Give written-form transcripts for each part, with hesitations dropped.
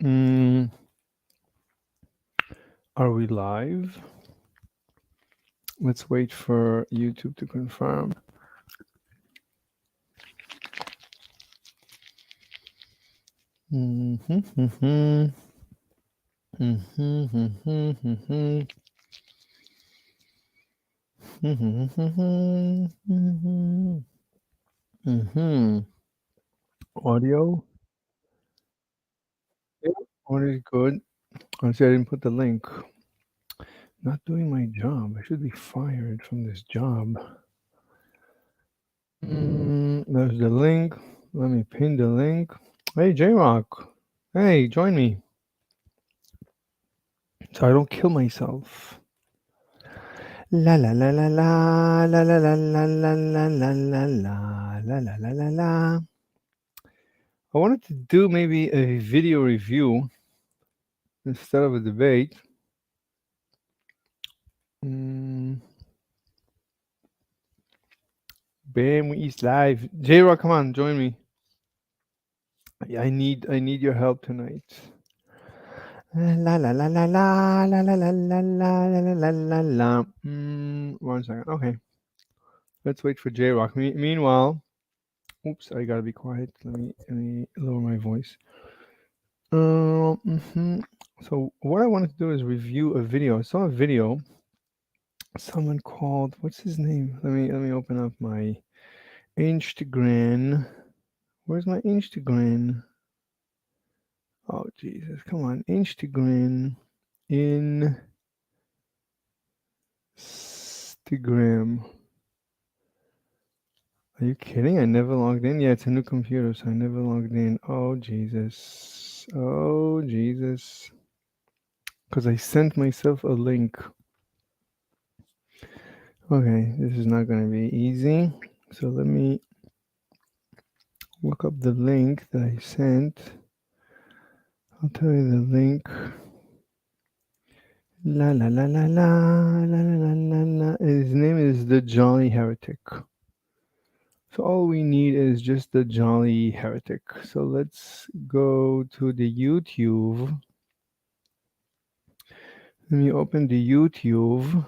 Mm, are we live? Let's wait for YouTube to confirm. Audio? Yeah, audio is good. Honestly, I didn't put the link. Not doing my job. I should be fired from this job. There's the link. Let me pin the link. Hey, J Rock. Hey, join me. So I don't kill myself. La la la la la la la la la la la la la la la la la la. I wanted to do maybe a video review instead of a debate. Bam, East Live. J Rock, come on, join me. I need your help tonight. La la la la la la la la la la la la la la. 1 second. Okay. Let's wait for J Rock. Meanwhile, oops, I gotta be quiet. Let me lower my voice. So what I wanted to do is review a video. I saw a video. Someone called, what's his name? Let me open up my Instagram. Where's my Instagram? Oh Jesus, come on, Instagram. Instagram. Are you kidding? I never logged in. Yeah, it's a new computer, so I never logged in. Oh Jesus. Oh Jesus. Because I sent myself a link. Okay, this is not going to be easy. So let me look up the link that I sent. I'll tell you the link. La la la la la la la la la. His name is the Jolly Heretic. So all we need is just the Jolly Heretic. So let's go to the YouTube. Let me open the YouTube.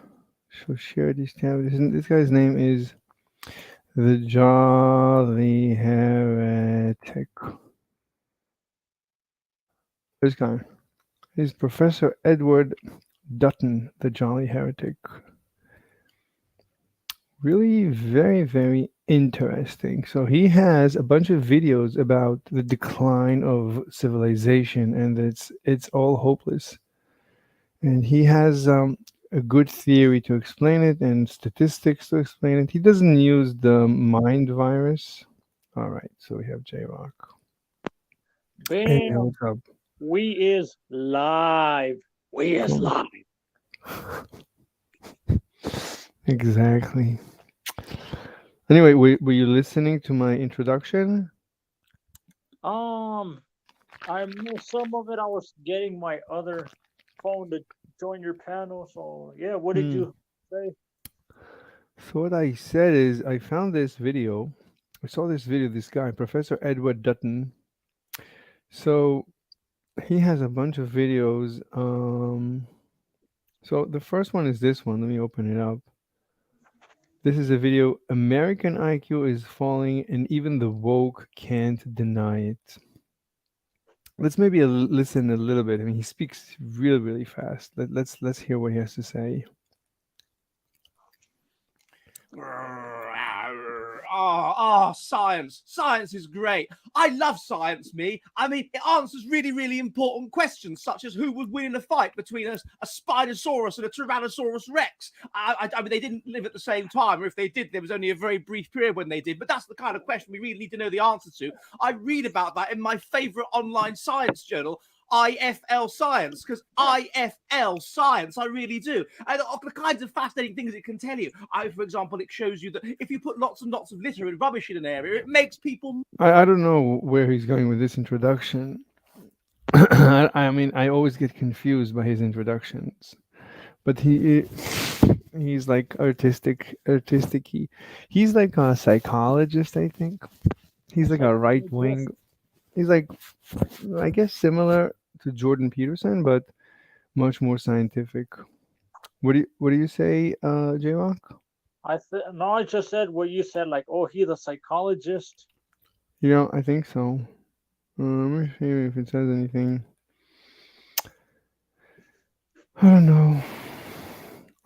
So share this tab. This guy's name is the Jolly Heretic. This guy is Professor Edward Dutton, the Jolly Heretic. Really very, very interesting. So he has a bunch of videos about the decline of civilization, and it's all hopeless. And he has a good theory to explain it and statistics to explain it. He doesn't use the mind virus. All right, so we have J Rock. Hey, Bam! what's up? We is live. We is Cool. live. Exactly. Anyway, were you listening to my introduction? I know some of it. I was getting my other phone to join your panel. So yeah, what did Hmm. you say? So what I said is I found this video. I saw this video. This guy, Professor Edward Dutton. So he has a bunch of videos. So the first one is this one. Let me open it up. This is a video. American IQ is falling, and even the woke can't deny it. Let's maybe listen a little bit. I mean, he speaks really, really fast. Let's hear what he has to say. Science. Science is great. I love science, me. I mean, it answers really, really important questions, such as who would win in a fight between a Spinosaurus and a Tyrannosaurus Rex. I mean, they didn't live at the same time, or if they did, there was only a very brief period when they did. But that's the kind of question we really need to know the answer to. I read about that in my favorite online science journal, IFL Science, because IFL Science, I really do. And the kinds of fascinating things it can tell you. For example, it shows you that if you put lots and lots of litter and rubbish in an area, it makes people. I don't know where he's going with this introduction. I mean, I always get confused by his introductions, but he's like artistic. He's like a psychologist, I think. He's like a right wing. He's like, I guess, similar to Jordan Peterson, but much more scientific. What do you say, J-Rock? No, I just said what you said, like, oh, he's a psychologist. Yeah, I think so. Let me see if it says anything. I don't know.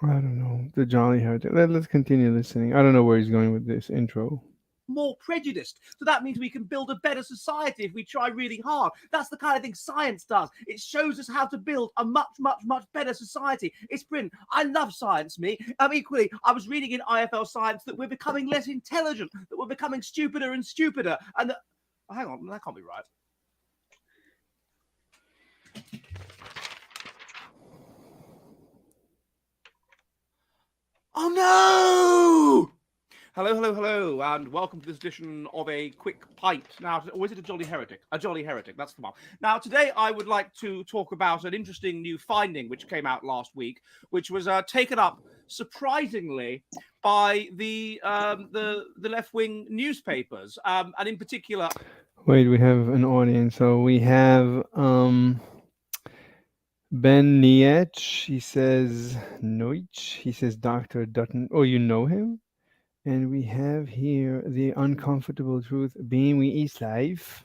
I don't know. The Jolly Heretic. Let's continue listening. I don't know where he's going with this intro. More prejudiced. So that means we can build a better society if we try really hard. That's the kind of thing science does. It shows us how to build a much, much, much better society. It's brilliant. I love science, me. Equally, I was reading in IFL Science that we're becoming less intelligent, that we're becoming stupider and stupider. And hang on, that can't be right. Oh no! Hello, and welcome to this edition of A Quick Pint. Now, or is it a Jolly Heretic? A Jolly Heretic, that's the one. Now, today I would like to talk about an interesting new finding which came out last week, which was taken up surprisingly by the left-wing newspapers, and in particular. Wait, we have an audience. So we have Ben Niech. He says Noich. He says Dr. Dutton. Oh, you know him? And we have here the uncomfortable truth being we eat life.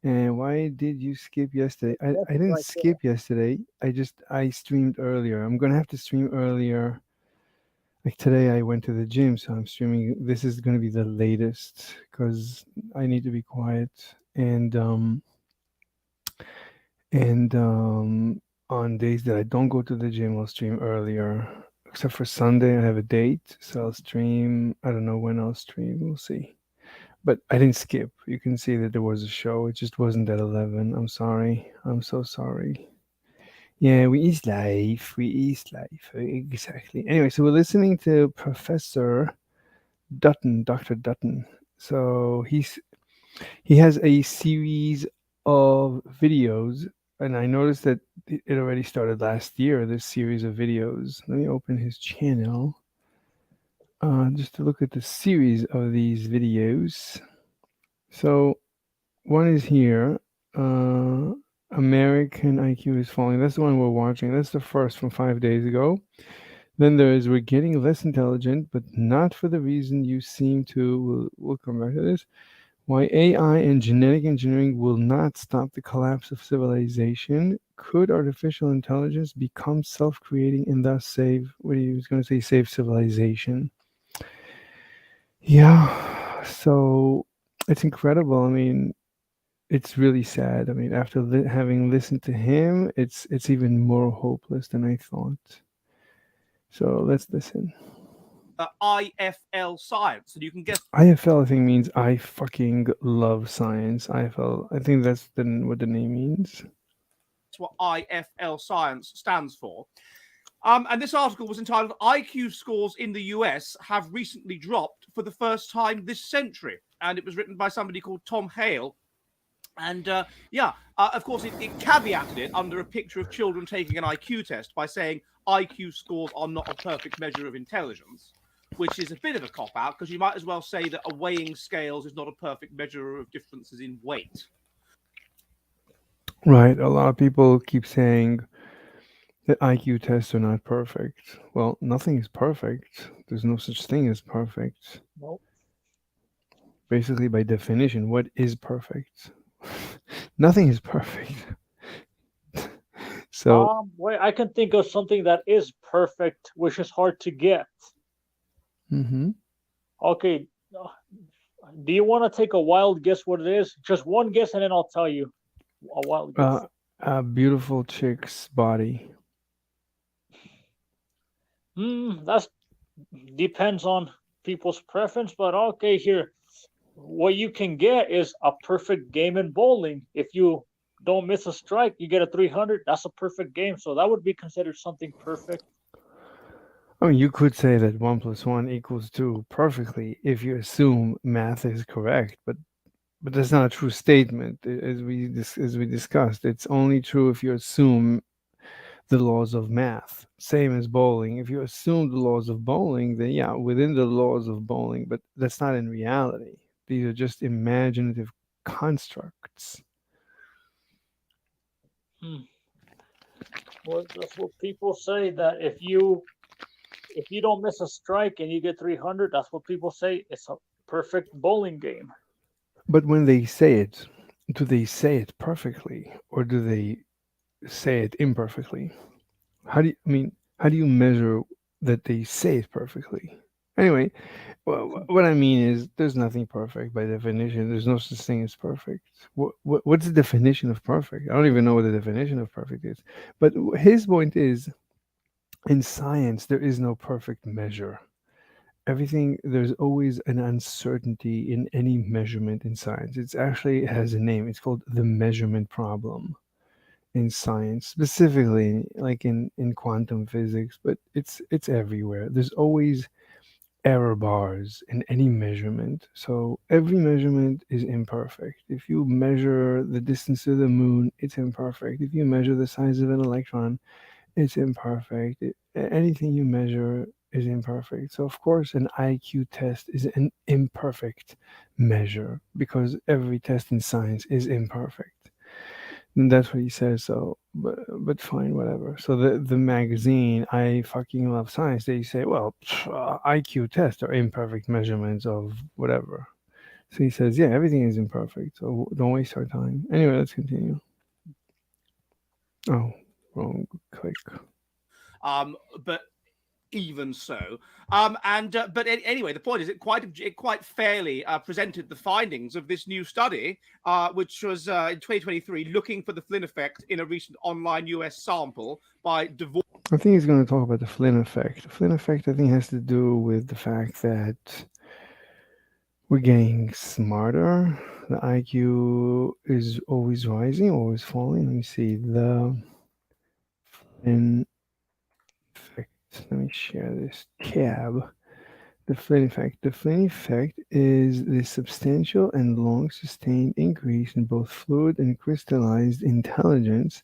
And why did you skip yesterday? I didn't right skip yesterday. I streamed earlier. I'm gonna have to stream earlier. Like today I went to the gym, so I'm streaming. This is gonna be the latest because I need to be quiet. And on days that I don't go to the gym, I'll stream earlier. Except for Sunday, I have a date, so I'll stream. I don't know when I'll stream. We'll see. But I didn't skip. You can see that there was a show. It just wasn't at 11. I'm sorry. I'm so sorry. Yeah, we is life. We is life. Exactly. Anyway, so we're listening to Professor Dutton, Dr. Dutton. So he has a series of videos, and I noticed that it already started last year, this series of videos. Let me open his channel. Just to look at the series of these videos. So one is here. American IQ is falling. That's the one we're watching. That's the first from 5 days ago. Then there is we're getting less intelligent, but not for the reason you seem to. We'll come back to this. Why AI and genetic engineering will not stop the collapse of civilization. Could artificial intelligence become self-creating and thus save? What he was going to say, save civilization. Yeah. So it's incredible. I mean, it's really sad. I mean, after having listened to him, it's even more hopeless than I thought. So let's listen. IFL Science, and you can guess. IFL, I think, means I fucking love science. IFL, I think that's what the name means. That's what IFL Science stands for. And this article was entitled IQ Scores in the US Have Recently Dropped for the First Time This Century. And it was written by somebody called Tom Hale. And of course, it caveated it under a picture of children taking an IQ test by saying IQ scores are not a perfect measure of intelligence, which is a bit of a cop-out because you might as well say that a weighing scales is not a perfect measure of differences in weight. Right. A lot of people keep saying that IQ tests are not perfect. Well, nothing is perfect. There's no such thing as perfect. Nope. Basically, by definition, what is perfect? Nothing is perfect. So wait, I can think of something that is perfect, which is hard to get. Okay, do you want to take a wild guess what it is? Just one guess, and then I'll tell you. A wild guess. A beautiful chick's body. That depends on people's preference, but okay, here. What you can get is a perfect game in bowling. If you don't miss a strike, you get a 300. That's a perfect game. So that would be considered something perfect. I mean, you could say that 1 + 1 = 2 perfectly if you assume math is correct, but that's not a true statement. As we discussed, it's only true if you assume the laws of math. Same as bowling. If you assume the laws of bowling, then yeah, within the laws of bowling, but that's not in reality. These are just imaginative constructs. Hmm. Well, that's what people say, that if you don't miss a strike and you get 300, that's what people say. It's a perfect bowling game. But when they say it, do they say it perfectly or do they say it imperfectly? How do you measure that they say it perfectly? Anyway, well, what I mean is, there's nothing perfect by definition. There's no such thing as perfect. What's the definition of perfect? I don't even know what the definition of perfect is. But his point is, in science, there is no perfect measure. Everything, there's always an uncertainty in any measurement in science. It's actually, it has a name. It's called the measurement problem in science, specifically like in quantum physics, but it's everywhere. There's always error bars in any measurement. So every measurement is imperfect. If you measure the distance to the moon, it's imperfect. If you measure the size of an electron, it's imperfect. Anything you measure is imperfect. So of course an IQ test is an imperfect measure because every test in science is imperfect. And that's what he says. So, but fine, whatever. So the magazine, I fucking love science. They say, well, IQ tests are imperfect measurements of whatever. So he says, yeah, everything is imperfect. So don't waste our time. Anyway, let's continue. Oh, wrong click. But even so, anyway, the point is, it quite fairly presented the findings of this new study, which was in 2023, looking for the Flynn effect in a recent online US sample by DeVore. I think he's going to talk about the Flynn effect. The Flynn effect, I think, has to do with the fact that we're getting smarter. The IQ is always rising, always falling. Let me see. The Flynn effect. Let me share this tab. The Flynn effect. The Flynn effect is the substantial and long sustained increase in both fluid and crystallized intelligence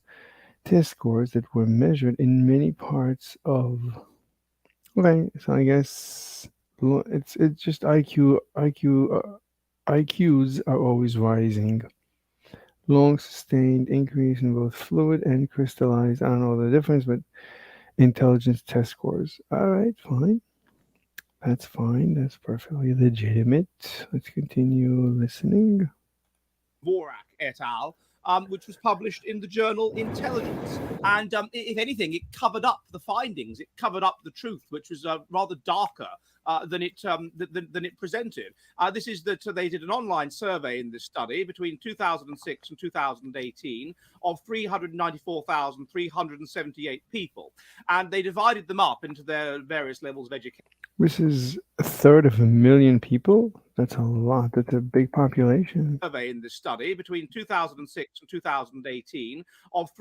test scores that were measured in many parts of. Okay, so I guess it's just IQs are always rising. Long sustained increase in both fluid and crystallized. I don't know the difference, but intelligence test scores. All right, fine. That's fine. That's perfectly legitimate. Let's continue listening. Dvorak et al., which was published in the journal Intelligence. And if anything, it covered up the findings. It covered up the truth, which was rather darker than it presented. This is that they did an online survey in this study between 2006 and 2018 of 394,378 people, and they divided them up into their various levels of education. This is a third of a million people. That's a lot. That's a big population. Survey in this study between 2006 and 2018 of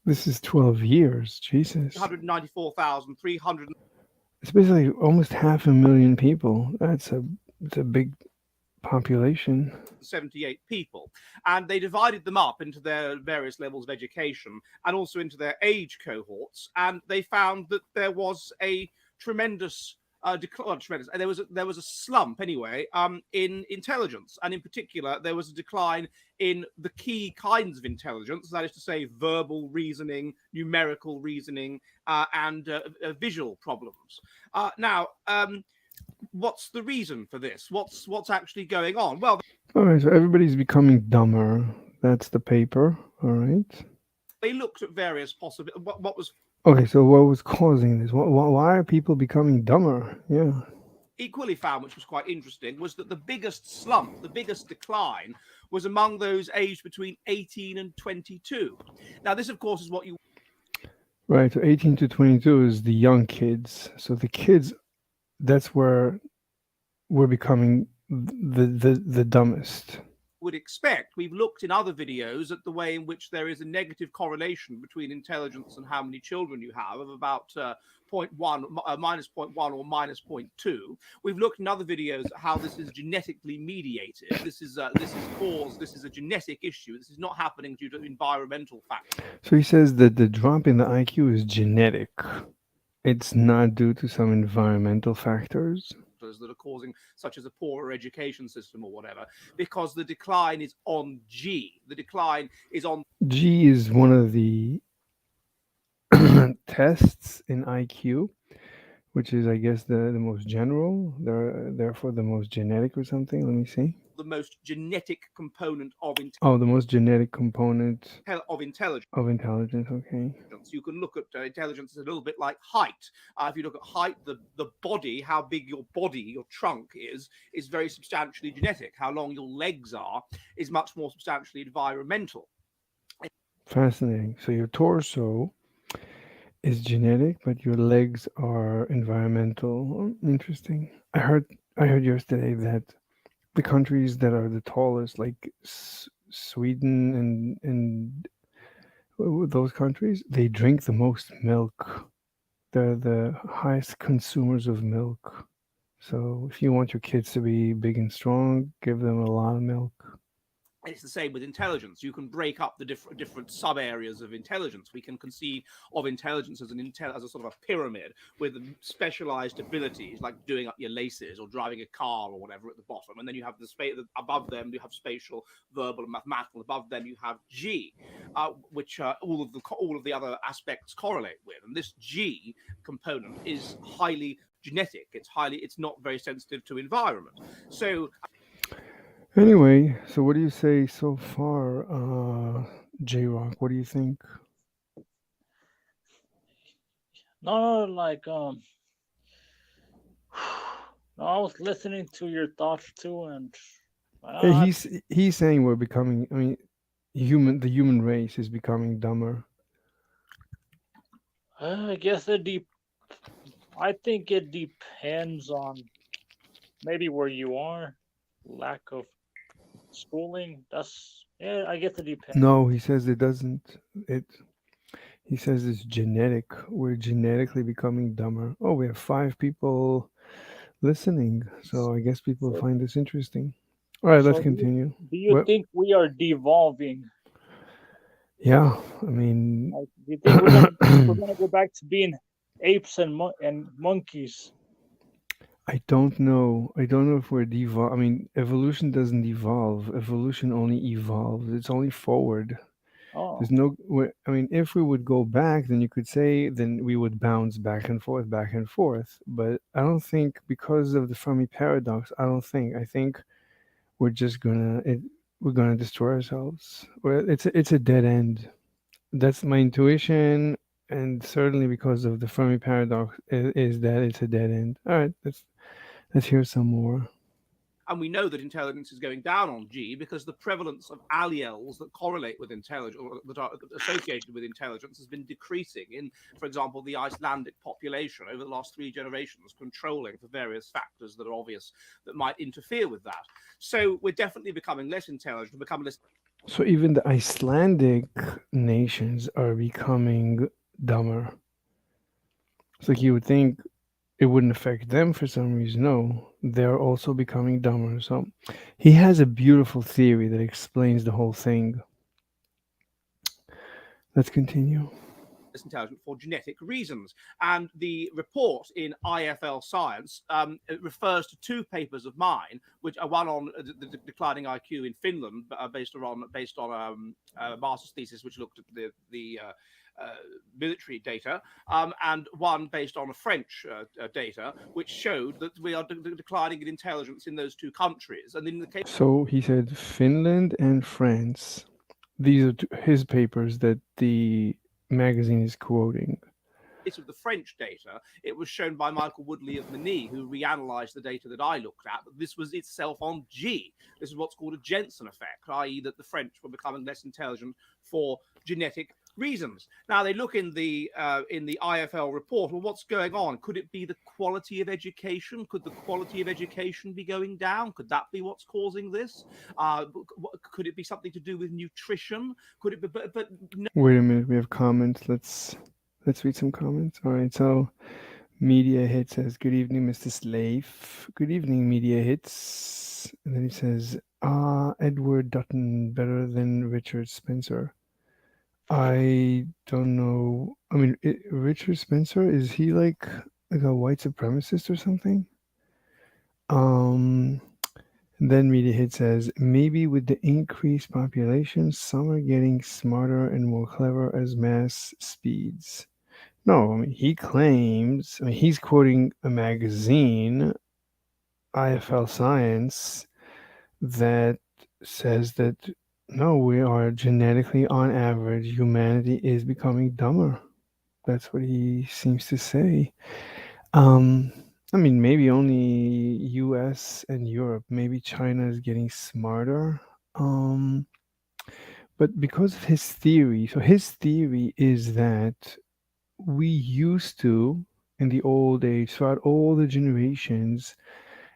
This is 12 years. Jesus. 394,300. It's basically almost 500,000 people. It's a big population. 78 people, and they divided them up into their various levels of education and also into their age cohorts, and they found that there was a tremendous there was a slump anyway in intelligence, and in particular there was a decline in the key kinds of intelligence, that is to say verbal reasoning, numerical reasoning, and visual problems. Now, what's the reason for this? What's actually going on? Well, all right, so everybody's becoming dumber. That's the paper. All right. They looked at various possibilities. What was okay? So what was causing this? Why are people becoming dumber? Yeah. Equally found, which was quite interesting, was that the biggest slump, the biggest decline, was among those aged between 18 and 22. Now, this, of course, is what you. Right. So 18 to 22 is the young kids. So the kids, that's where we're becoming the dumbest. Would expect. We've looked in other videos at the way in which there is a negative correlation between intelligence and how many children you have of about 0.1, minus 0.1 or minus 0.2. We've looked in other videos at how this is genetically mediated. This is caused. This is a genetic issue. This is not happening due to environmental factors. So he says that the drop in the IQ is genetic. It's not due to some environmental factors. factors that are causing, such as a poorer education system or whatever, because the decline is on G. The decline is on G is one of the tests in IQ, which is, I guess, the most general, therefore the most genetic or something. Let me see. the most genetic component Oh, the most genetic component of intelligence. of intelligence. Okay. You can look at intelligence as a little bit like height. If you look at height, the body, how big your body, your trunk is very substantially genetic. How long your legs are is much more substantially environmental. Fascinating. So your torso is genetic, but your legs are environmental. Interesting. I heard yesterday that the countries that are the tallest, like Sweden and those countries, they drink the most milk. They're the highest consumers of milk. So if you want your kids to be big and strong, give them a lot of milk. It's the same with intelligence. You can break up the different sub areas of intelligence. We can conceive of intelligence as as a sort of a pyramid with specialized abilities, like doing up your laces or driving a car or whatever at the bottom. And then you have the space above them. You have spatial, verbal, and mathematical. Above them, you have G, which all of the other aspects correlate with. And this G component is highly genetic. It's not very sensitive to environment. So Anyway, so what do you say so far, J-Rock? What do you think? No, like no, I was listening to your thoughts too, and uh, He's saying we're becoming. I mean, the human race is becoming dumber. I guess I think it depends on maybe where you are, lack of schooling. Yeah, I guess it depends. No, he says it doesn't. It. He says it's genetic. We're genetically becoming dumber. Oh, we have 5 people listening, so I guess people So, find this interesting. All right, let's so continue. do you Well, think we are devolving? yeah, I mean, Like, do you think we're gonna go back to being apes and monkeys? I don't know. I don't know if we're devolve. I mean, evolution doesn't evolve. Evolution only evolves. It's only forward. There's Oh, no. I mean, if we would go back, then you could say then we would bounce back and forth, back and forth. But I don't think because of the Fermi paradox. I don't think. I think we're just we're gonna destroy ourselves. Well, it's a dead end. That's my intuition, and certainly because of the Fermi paradox is that it's a dead end. All right, let's hear some more. and we know that intelligence is going down on G because the prevalence of alleles that correlate with intelligence or that are associated with intelligence has been decreasing in, for example, the Icelandic population over the last 3 generations, controlling for various factors that are obvious that might interfere with that. So we're definitely becoming less intelligent, becoming less. So even the Icelandic nations are becoming dumber. It's like you would think it wouldn't affect them for some reason. No, they're also becoming dumber. So he has a beautiful theory that explains the whole thing. Let's continue. Intelligent for genetic reasons. And the report in IFL Science it refers to 2 papers of mine, which are one on the declining IQ in Finland, based on a master's thesis which looked at the military data, and one based on a French data, which showed that we are declining in intelligence in those 2 countries. And in the case, So he said Finland and France. These are his papers that the magazine is quoting. of the French data, it was shown by Michael Woodley of Mani, who reanalyzed the data that I looked at, that this was itself on G. This is what's called a Jensen effect, i.e., that the French were becoming less intelligent for genetic reasons. Now they look in the IFL report. Well, what's going on? Could it be the quality of education? Could the quality of education be going down? Could that be what's causing this? Could it be something to do with nutrition? Could it be? But no. Wait a minute, we have comments. Let's read some comments. All right, so Media Hit says, "Good evening, Mr. Slave." Good evening, Media Hits. And then he says, Edward Dutton better than Richard Spencer. I don't know. I mean, Richard Spencer, is he like a white supremacist or something? Um, then Media Hit says maybe with the increased population, some are getting smarter and more clever as mass speeds. No, I mean he claims. I mean he's quoting a magazine, IFL Science, that says that no, we are genetically, on average, humanity is becoming dumber. That's what he seems to say. Um, I mean, maybe only U.S. and Europe. Maybe China is getting smarter. Um, but because of his theory, so his theory is that we used to, in the old age, throughout all the generations,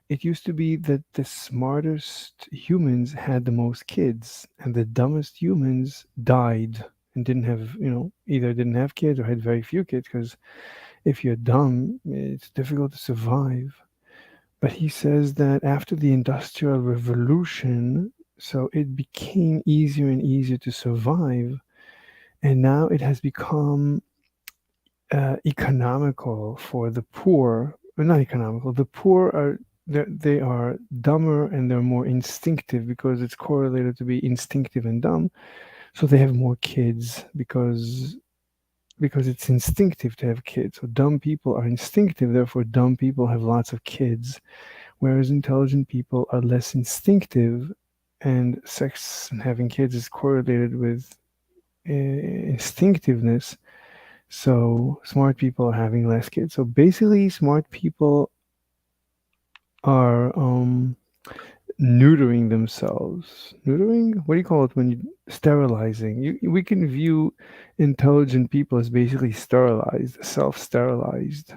it used to be that the smartest humans had the most kids, and the dumbest humans died and didn't have, either didn't have kids or had very few kids. Because if you're dumb, it's difficult to survive. But he says that after the Industrial Revolution, so it became easier and easier to survive, and now it has become economical for the poor. Well, not economical. The poor are they are dumber and they're more instinctive because it's correlated to be instinctive and dumb. So they have more kids because it's instinctive to have kids. So dumb people are instinctive, therefore dumb people have lots of kids, whereas intelligent people are less instinctive, and sex and having kids is correlated with instinctiveness. So smart people are having less kids. So basically, smart people are neutering themselves. Neutering? What do you call it when you sterilizing? We can view intelligent people as basically sterilized, self-sterilized.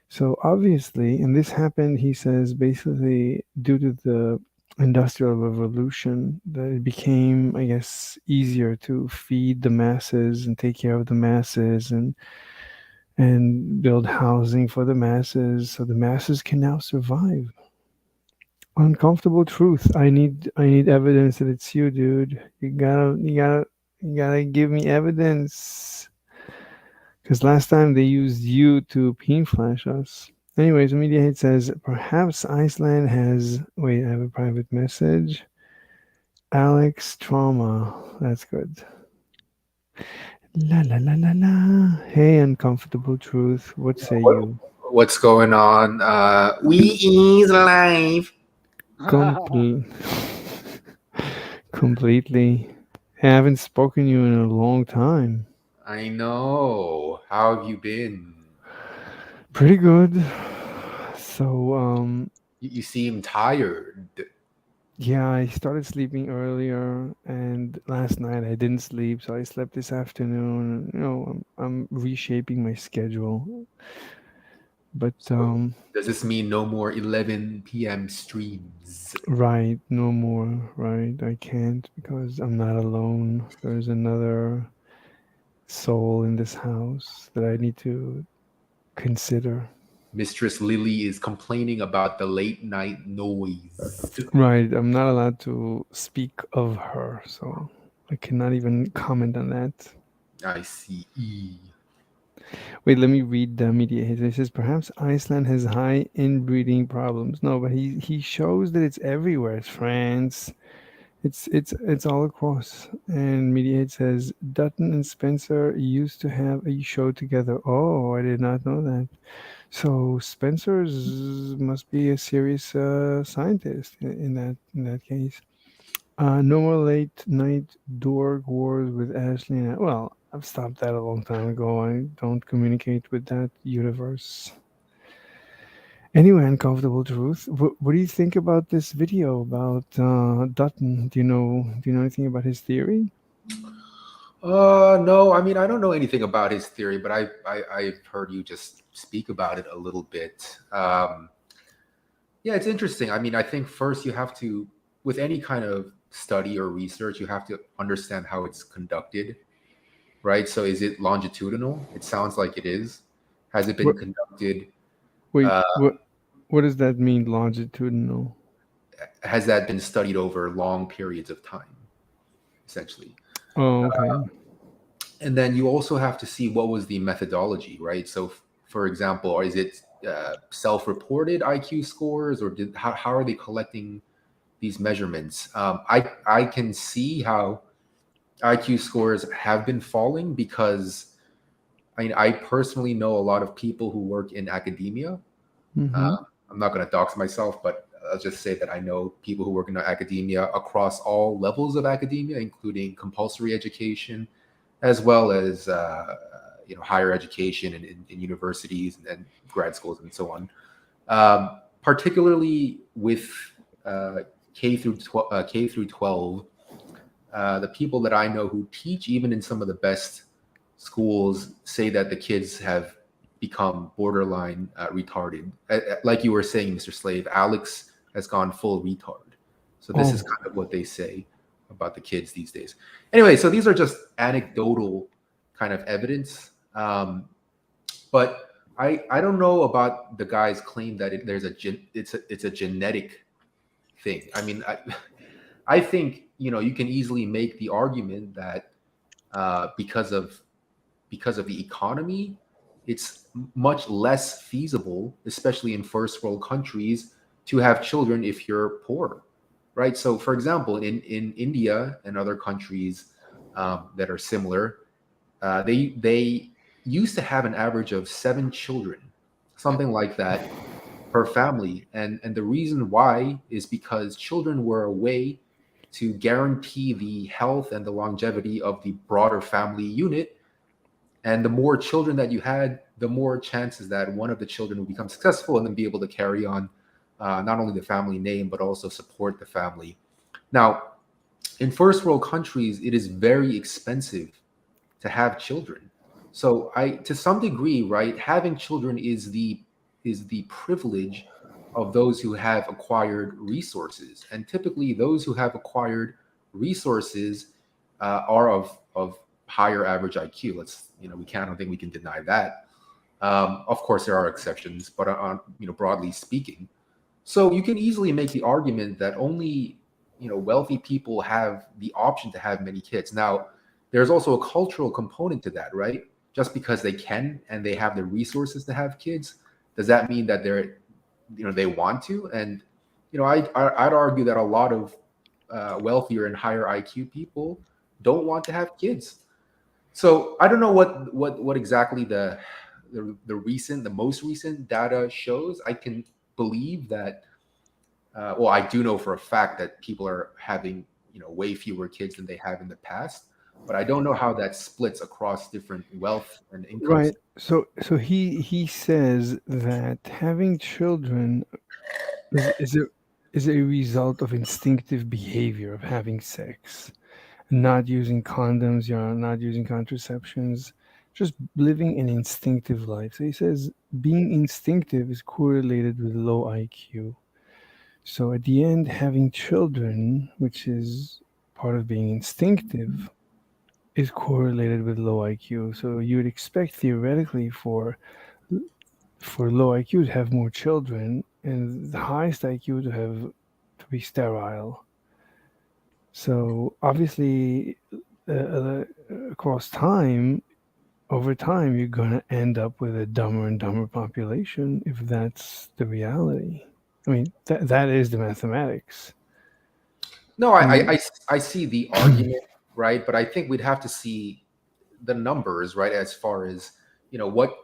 So obviously, and this happened, he says, basically due to the Industrial Revolution, that it became, I guess, easier to feed the masses and take care of the masses and build housing for the masses, so the masses can now survive. Uncomfortable truth. I need evidence that it's you, dude. You gotta give me evidence. Because last time they used you to peen flash us. Anyways, Media Hate says perhaps Iceland has. Wait, I have a private message. Alex Trauma. That's good. La la la la la. Hey, uncomfortable truth. What say you? What's going on? We is live. Comple- completely. I haven't spoken to you in a long time. I know. How have you been? Pretty good. So, You seem tired. yeah, I started sleeping earlier, and last night I didn't sleep, so I slept this afternoon. I'm reshaping my schedule. But So does this mean no more 11 p.m. streams? right, no more. Right, I can't because I'm not alone. There's another soul in this house that I need to consider. Mistress Lily is complaining about the late night noise. Right, I'm not allowed to speak of her, so I cannot even comment on that. I see. Wait, let me read the media hit. It says perhaps Iceland has high inbreeding problems. No, but he shows that it's everywhere. It's France. It's all across. And media hit says Dutton and Spencer used to have a show together. Oh, I did not know that. So must be a serious scientist in that case. No more late night dork wars with Ashley. Well, I've stopped that a long time ago. I don't communicate with that universe. Anyway, uncomfortable truth. What do you think about this video about Dutton? Do you know anything about his theory? No, I mean, I don't know anything about his theory, but I've heard you just speak about it a little bit. Yeah, it's interesting. I mean, I think first you have to, with any kind of study or research, you have to understand how it's conducted, right? So is it longitudinal? It sounds like it is. Has it been What, conducted? wait, Uh, what does that mean, longitudinal? has that been studied over long periods of time, essentially? Oh, okay. And then you also have to see what was the methodology, right? So, for example, is self-reported IQ scores, or how are they collecting these measurements? I can see how IQ scores have been falling because I personally know a lot of people who work in academia. Hmm. I'm not going to dox myself, but I'll just say that I know people who work in academia across all levels of academia, including compulsory education, as well as higher education in universities and grad schools and so on. Particularly with K through 12, the people that I know who teach, even in some of the best schools, say that the kids have become borderline retarded. Like you were saying, Mr. Slave, Alex has gone full retard. So this is Oh, kind of what they say about the kids these days. Anyway, so these are just anecdotal kind of evidence. But I don't know about the guy's claim that it's a genetic thing. I mean, I think you can easily make the argument that because of the economy, it's much less feasible, especially in first world countries, to have children if you're poor, right? So, for example, in India and other countries that are similar, they used to have an average of 7 children, something like that, per family, and the reason why is because children were a way to guarantee the health and the longevity of the broader family unit. And the more children that you had, the more chances that one of the children would become successful and then be able to carry on not only the family name, but also support the family. Now, in first world countries, it is very expensive to have children. So to some degree, right, having children is the privilege of those who have acquired resources. And typically those who have acquired resources are of higher average IQ. I don't think we can deny that. Of course, there are exceptions, but broadly speaking, so you can easily make the argument that only wealthy people have the option to have many kids. Now, there's also a cultural component to that, right? Just because they can and they have the resources to have kids, does that mean that they want to? And I'd argue that a lot of wealthier and higher IQ people don't want to have kids. So I don't know what exactly the most recent data shows. I can believe that. Well, I do know for a fact that people are having way fewer kids than they have in the past, but I don't know how that splits across different wealth and incomes. right. So he says that having children is a result of instinctive behavior of having sex, not using condoms, not using contraceptions, just living an instinctive life. So he says being instinctive is correlated with low IQ. So at the end, having children, which is part of being instinctive, is correlated with low IQ. So you would expect theoretically for low IQ to have more children, and the highest IQ to be sterile. So obviously, across time, over time, you're going to end up with a dumber and dumber population if that's the reality. I mean, that is the mathematics. No, I I, I mean, I I see the argument, right? But I think we'd have to see the numbers, right? As far as what,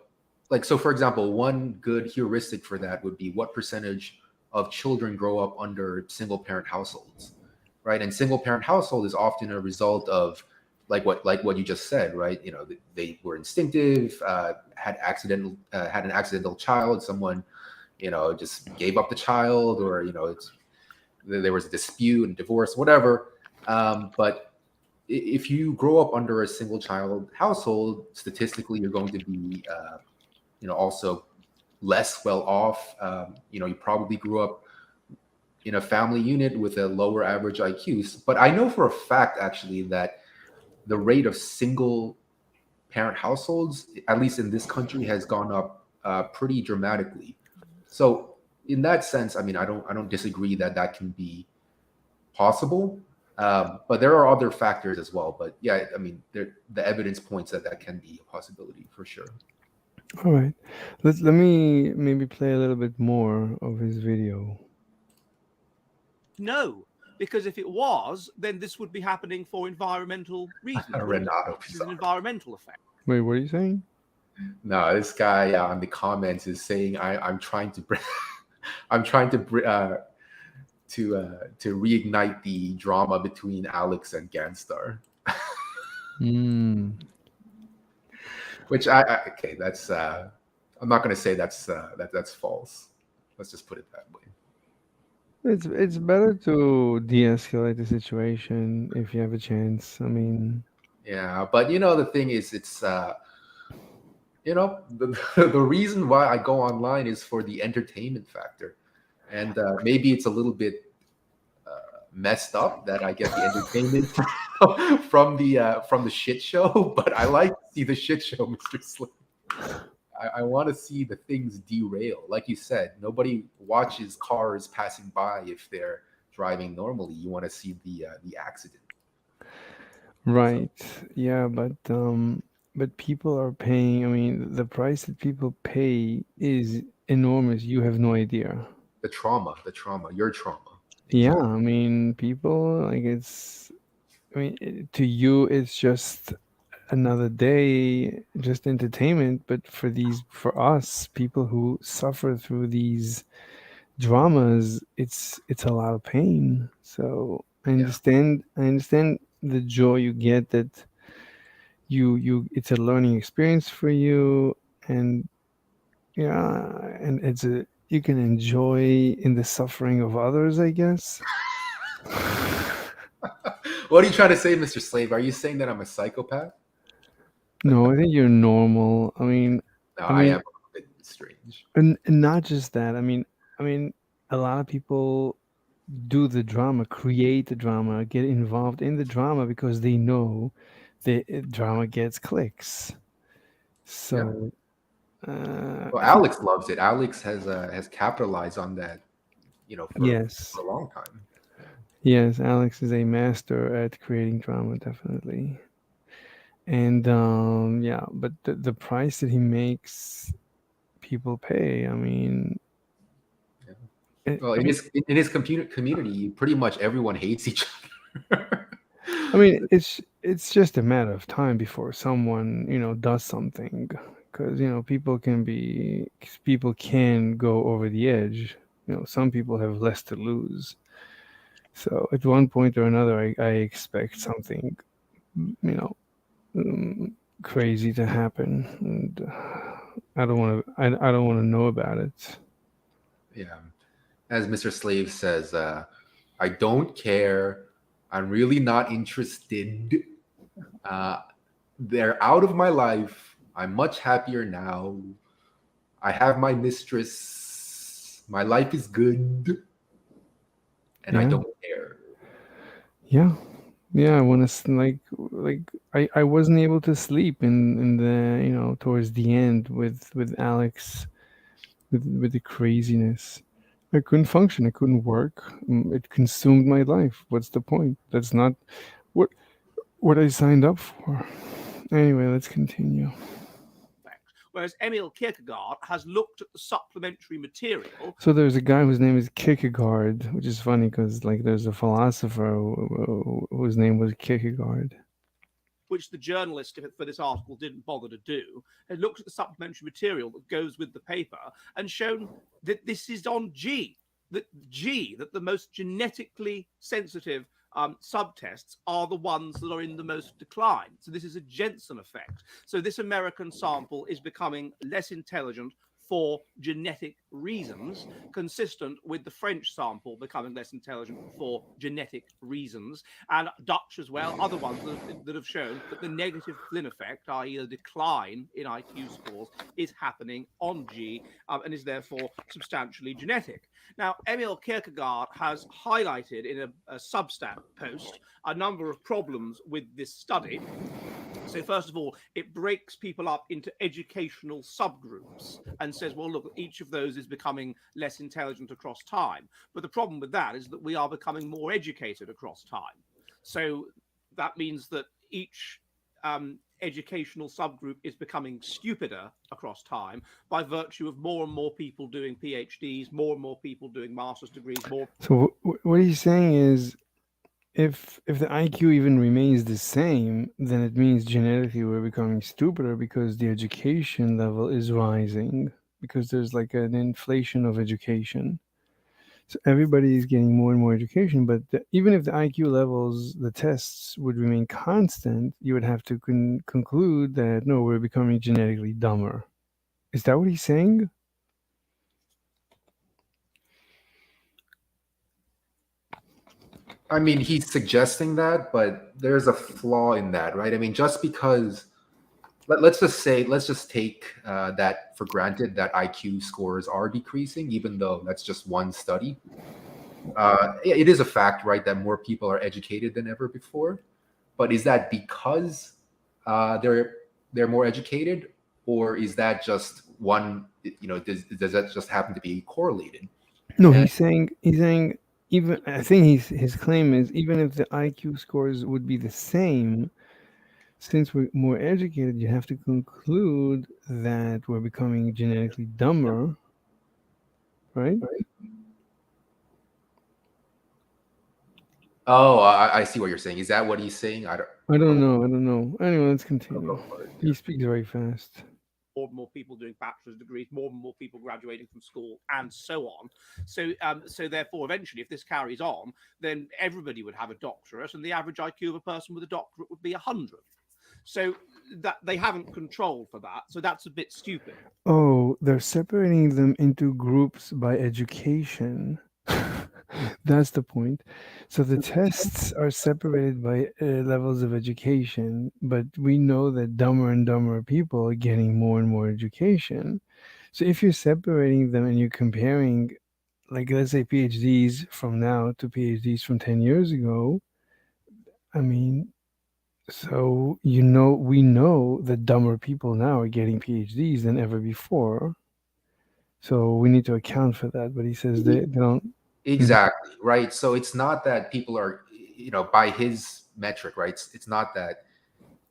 like, so for example, one good heuristic for that would be what percentage of children grow up under single parent households, right? And single parent household is often a result of like what you just said, right? They were instinctive, had an accidental child, someone just gave up the child, or there was a dispute and divorce, whatever. But if you grow up under a single child household, statistically, you're going to be, also less well off. You probably grew up in a family unit with a lower average IQs. But I know for a fact, actually, that the rate of single parent households, at least in this country, has gone up pretty dramatically. So in that sense, I mean, I don't disagree that that can be possible. But there are other factors as well. But yeah, I mean, the evidence points that that can be a possibility for sure. All right. Let me maybe play a little bit more of his video. No, because if it was, then this would be happening for environmental reasons, wouldn't it? Renato This is an Pizarro. environmental effect. Wait, what are you saying? No, this guy on the comments is saying I'm trying to I'm trying to reignite the drama between Alex and Ganstar. Hmm. Which okay, that's I'm not going to say that's false. Let's just put it that way. It's better to de-escalate the situation if you have a chance. I mean, Yeah, but the thing is, it's the reason why I go online is for the entertainment factor, and maybe it's a little bit messed up that I get the entertainment from the shit show, but I like to see the shit show, Mr. Slim. I want to see the things derail. Like you said, nobody watches cars passing by if they're driving normally. You want to see the accident. right. Yeah, but people are paying, I mean, the price that people pay is enormous. You have no idea. The trauma, your trauma. Yeah, Exactly. I mean, people like I mean, to you it's just another day, just entertainment, but for us, people who suffer through these dramas, it's a lot of pain. So Yeah. I understand the joy you get, that you it's a learning experience for you, and yeah, and it's a you can enjoy in the suffering of others, I guess. What are you trying to say, Mr. Slave? Are you saying that I'm a psychopath? No, I think you're normal. No, I I am mean, a bit strange. and not just that. I mean, a lot of people do the drama, create the drama, get involved in the drama because they know the drama gets clicks. Yeah. So Well, I think Alex loves it. Alex has capitalized on that, yes, for a long time. yes, Alex is a master at creating drama, definitely. And yeah, but the price that he makes, people pay. I mean, Yeah. it, Well, I mean, in his community, pretty much everyone hates each other. I mean, it's just a matter of time before someone does something, because people can go over the edge. Some people have less to lose. So at one point or another, I expect something you know um, crazy to happen, and I don't want to know about it. Yeah. As Mr. Slave says, I don't care. I'm really not interested. Uh, they're out of my life. I'm much happier now. I have my mistress. My life is good, and I Yeah, don't care. yeah, yeah. I want to like I wasn't able to sleep in the towards the end with Alex, with the craziness. I couldn't function. I couldn't work. It consumed my life. What's the point? That's not what what I signed up for. Anyway, let's continue. Whereas Emil Kierkegaard has looked at the supplementary material, So there's a guy whose name is Kierkegaard, which is funny because like there's a philosopher whose name was Kierkegaard. which the journalist for this article didn't bother to do, had looked at the supplementary material that goes with the paper and shown that this is on G, that the most genetically sensitive subtests are the ones that are in the most decline. So this is a Jensen effect. So this American sample is becoming less intelligent for genetic reasons, consistent with the French sample becoming less intelligent for genetic reasons, and Dutch as well, other ones that have shown that the negative Flynn effect, i.e., a decline in IQ scores, is happening on G and is therefore substantially genetic. Now, Emil Kierkegaard has highlighted in a Substack post a number of problems with this study. So first of all, it breaks people up into educational subgroups and says, well, look, each of those is becoming less intelligent across time. But the problem with that is that we are becoming more educated across time. So that means that each educational subgroup is becoming stupider across time by virtue of more and more people doing PhDs, more and more people doing master's degrees, more. So what he's saying is, if the IQ even remains the same, then it means genetically we're becoming stupider because the education level is rising, because there's like an inflation of education. So everybody is getting more and more education, but even if the IQ levels, the tests would remain constant, you would have to conclude that no, we're becoming genetically dumber. Is that what he's saying? I mean, he's suggesting that, but there's a flaw in that, right? I mean, just because let's just take that for granted that IQ scores are decreasing, even though that's just one study. It is a fact, right, that more people are educated than ever before. But is that because they're more educated, or is that just one? Does that just happen to be correlated? No, And he's saying even I think his claim is even if the IQ scores would be the same, since we're more educated, you have to conclude that we're becoming genetically dumber, right? oh, I see what you're saying. Is that what he's saying? I don't. I don't know. Anyway, let's continue. Go for it. He speaks very fast. More and more people doing bachelor's degrees, more and more people graduating from school, and so on. So therefore, eventually, if this carries on, then everybody would have a doctorate, and the average IQ of a person with a doctorate would be 100. So that they haven't controlled for that. So that's a bit stupid. Oh, they're separating them into groups by education. That's the point. So the tests are separated by levels of education, but we know that dumber and dumber people are getting more and more education. So if you're separating them and you're comparing, like let's say PhDs from now to PhDs from 10 years ago, I mean, so we know that dumber people now are getting PhDs than ever before. So we need to account for that. But he says they don't. Exactly, right. So it's not that people are, by his metric, right? It's not that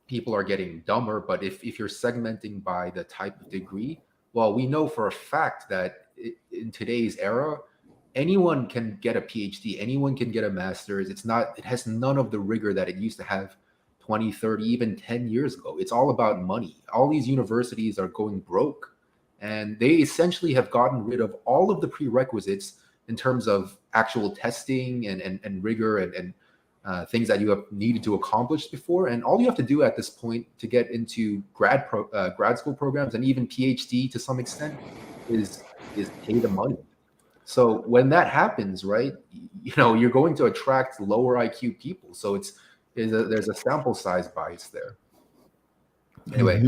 people are getting dumber, but if you're segmenting by the type of degree, well, we know for a fact that in today's era, anyone can get a PhD, anyone can get a master's. It has none of the rigor that it used to have 20, 30, even 10 years ago. It's all about money. All these universities are going broke, and they essentially have gotten rid of all of the prerequisites in terms of actual testing and rigor and things that you have needed to accomplish before. And all you have to do at this point to get into grad school programs and even PhD to some extent is pay the money. So when that happens, right, you're going to attract lower IQ people. So there's a sample size bias there. Anyway.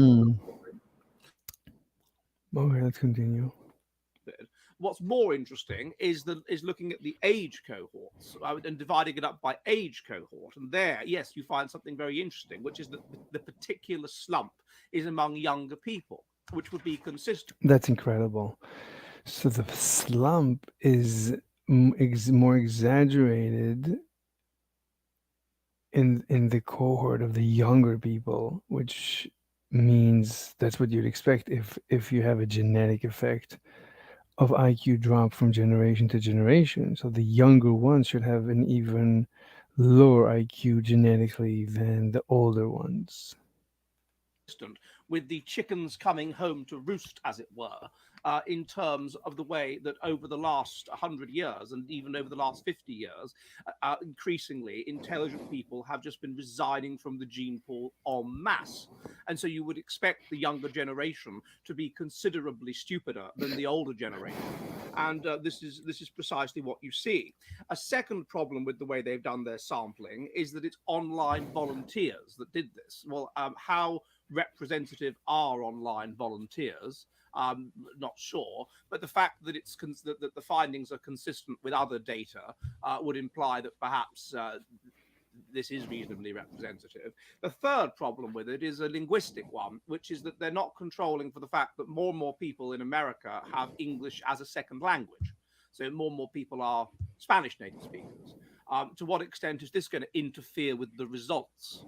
Okay, let's continue. What's more interesting is looking at the age cohorts and dividing it up by age cohort. And there, yes, you find something very interesting, which is that the particular slump is among younger people, which would be consistent. That's incredible. So the slump is more exaggerated in the cohort of the younger people, which means that's what you'd expect if you have a genetic effect of IQ drop from generation to generation. So the younger ones should have an even lower IQ genetically than the older ones. With the chickens coming home to roost, as it were, in terms of the way that over the last 100 years and even over the last 50 years, increasingly intelligent people have just been resigning from the gene pool en masse. And so you would expect the younger generation to be considerably stupider than the older generation. And this is precisely what you see. A second problem with the way they've done their sampling is that it's online volunteers that did this. Well, how representative are online volunteers? Not sure, but the fact that that the findings are consistent with other data would imply that perhaps this is reasonably representative. The third problem with it is a linguistic one, which is that they're not controlling for the fact that more and more people in America have English as a second language. So more and more people are Spanish native speakers. To what extent is this going to interfere with the results?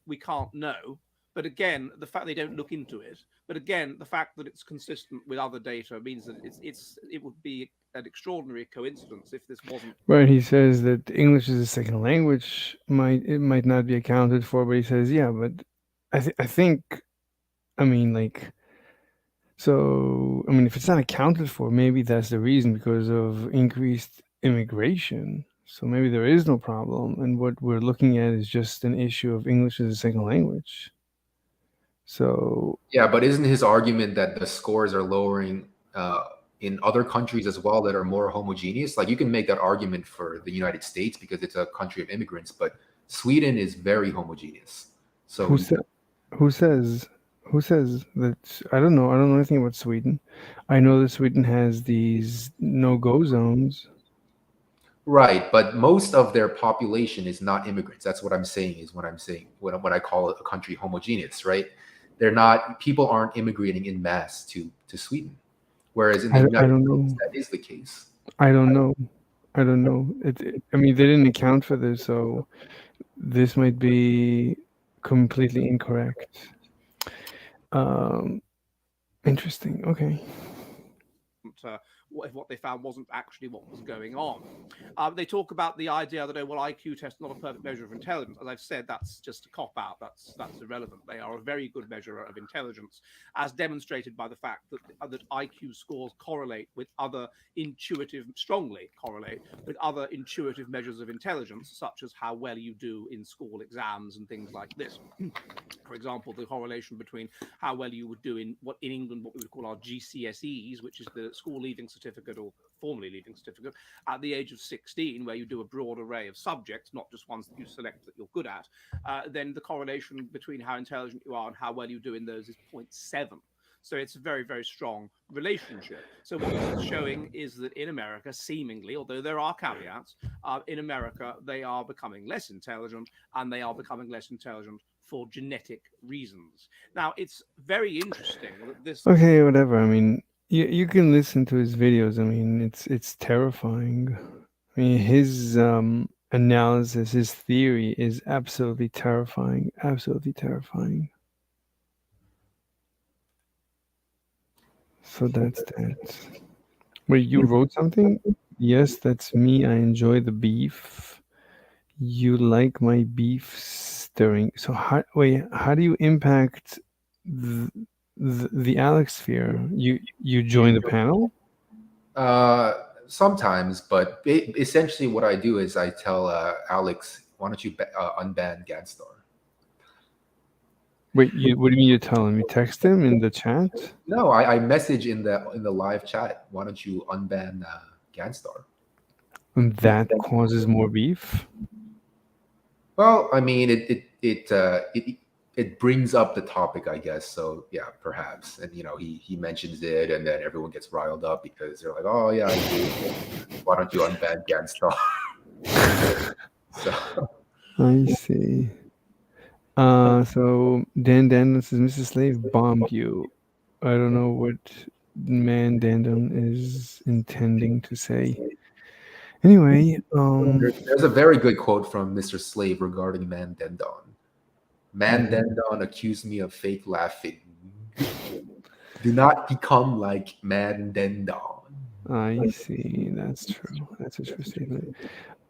We can't know. But again, the fact they don't look into it, but again, the fact that it's consistent with other data means that it would be an extraordinary coincidence if this wasn't. Right. He says that English is a second language. It might not be accounted for, but he says, yeah, but I think, I mean, like, so, I mean, if it's not accounted for, maybe that's the reason, because of increased immigration. So maybe there is no problem, and what we're looking at is just an issue of English as a second language. So Yeah, but isn't his argument that the scores are lowering in other countries as well that are more homogeneous? Like, you can make that argument for the United States because it's a country of immigrants, but Sweden is very homogeneous. So who says that? I don't know. I don't know anything about Sweden. I know that Sweden has these no-go zones. right, but most of their population is not immigrants. That's what I'm saying. Is what I'm saying when I call it a country homogeneous, right? They're not. People aren't immigrating in mass to Sweden, whereas in the I United don't States know. that is the case. I don't know. I don't know. I mean, they didn't account for this, so this might be completely incorrect. Interesting. Okay. What they found wasn't actually what was going on. They talk about the idea that, oh, well, IQ test not a perfect measure of intelligence. As I've said, that's just a cop out. That's irrelevant. They are a very good measure of intelligence, as demonstrated by the fact that IQ scores strongly correlate with other intuitive measures of intelligence, such as how well you do in school exams and things like this. For example, the correlation between how well you would do in England what we would call our GCSEs, which is the school leaving certificate, or formally leaving certificate, at the age of 16, where you do a broad array of subjects, not just ones that you select that you're good at, then the correlation between how intelligent you are and how well you do in those is 0.7. So it's a very, very strong relationship. So what this is showing is that in America, seemingly, although there are caveats, in America, they are becoming less intelligent, and they are becoming less intelligent for genetic reasons. Now, it's very interesting that this... Okay, whatever. I mean, you can listen to his videos. I mean, it's terrifying. I mean, his analysis, his theory is absolutely terrifying. Absolutely terrifying. So that's that. Wait, you wrote something? Yes, that's me. I enjoy the beef. You like my beef stirring. So how do you impact the Alex sphere? You join the panel? Sometimes, but essentially what I do is I tell Alex, why don't you unban Ganstar? Wait, what do you mean you tell him? You text him in the chat? No, I message in the live chat. Why don't you unban Ganstar? And that causes more beef? Well, I mean, it brings up the topic, I guess. So yeah, perhaps. And he mentions it, and then everyone gets riled up because they're like, "Oh yeah, I do. Why don't you unban Ganstar?" So I see. So Dan says Mr. Slave bombed you. I don't know what man Dandon is intending to say. Anyway, there's a very good quote from Mr. Slave regarding Man Dendon. Man Dendon accused me of fake laughing. Do not become like Man Dendon. I see. That's true. That's a true statement.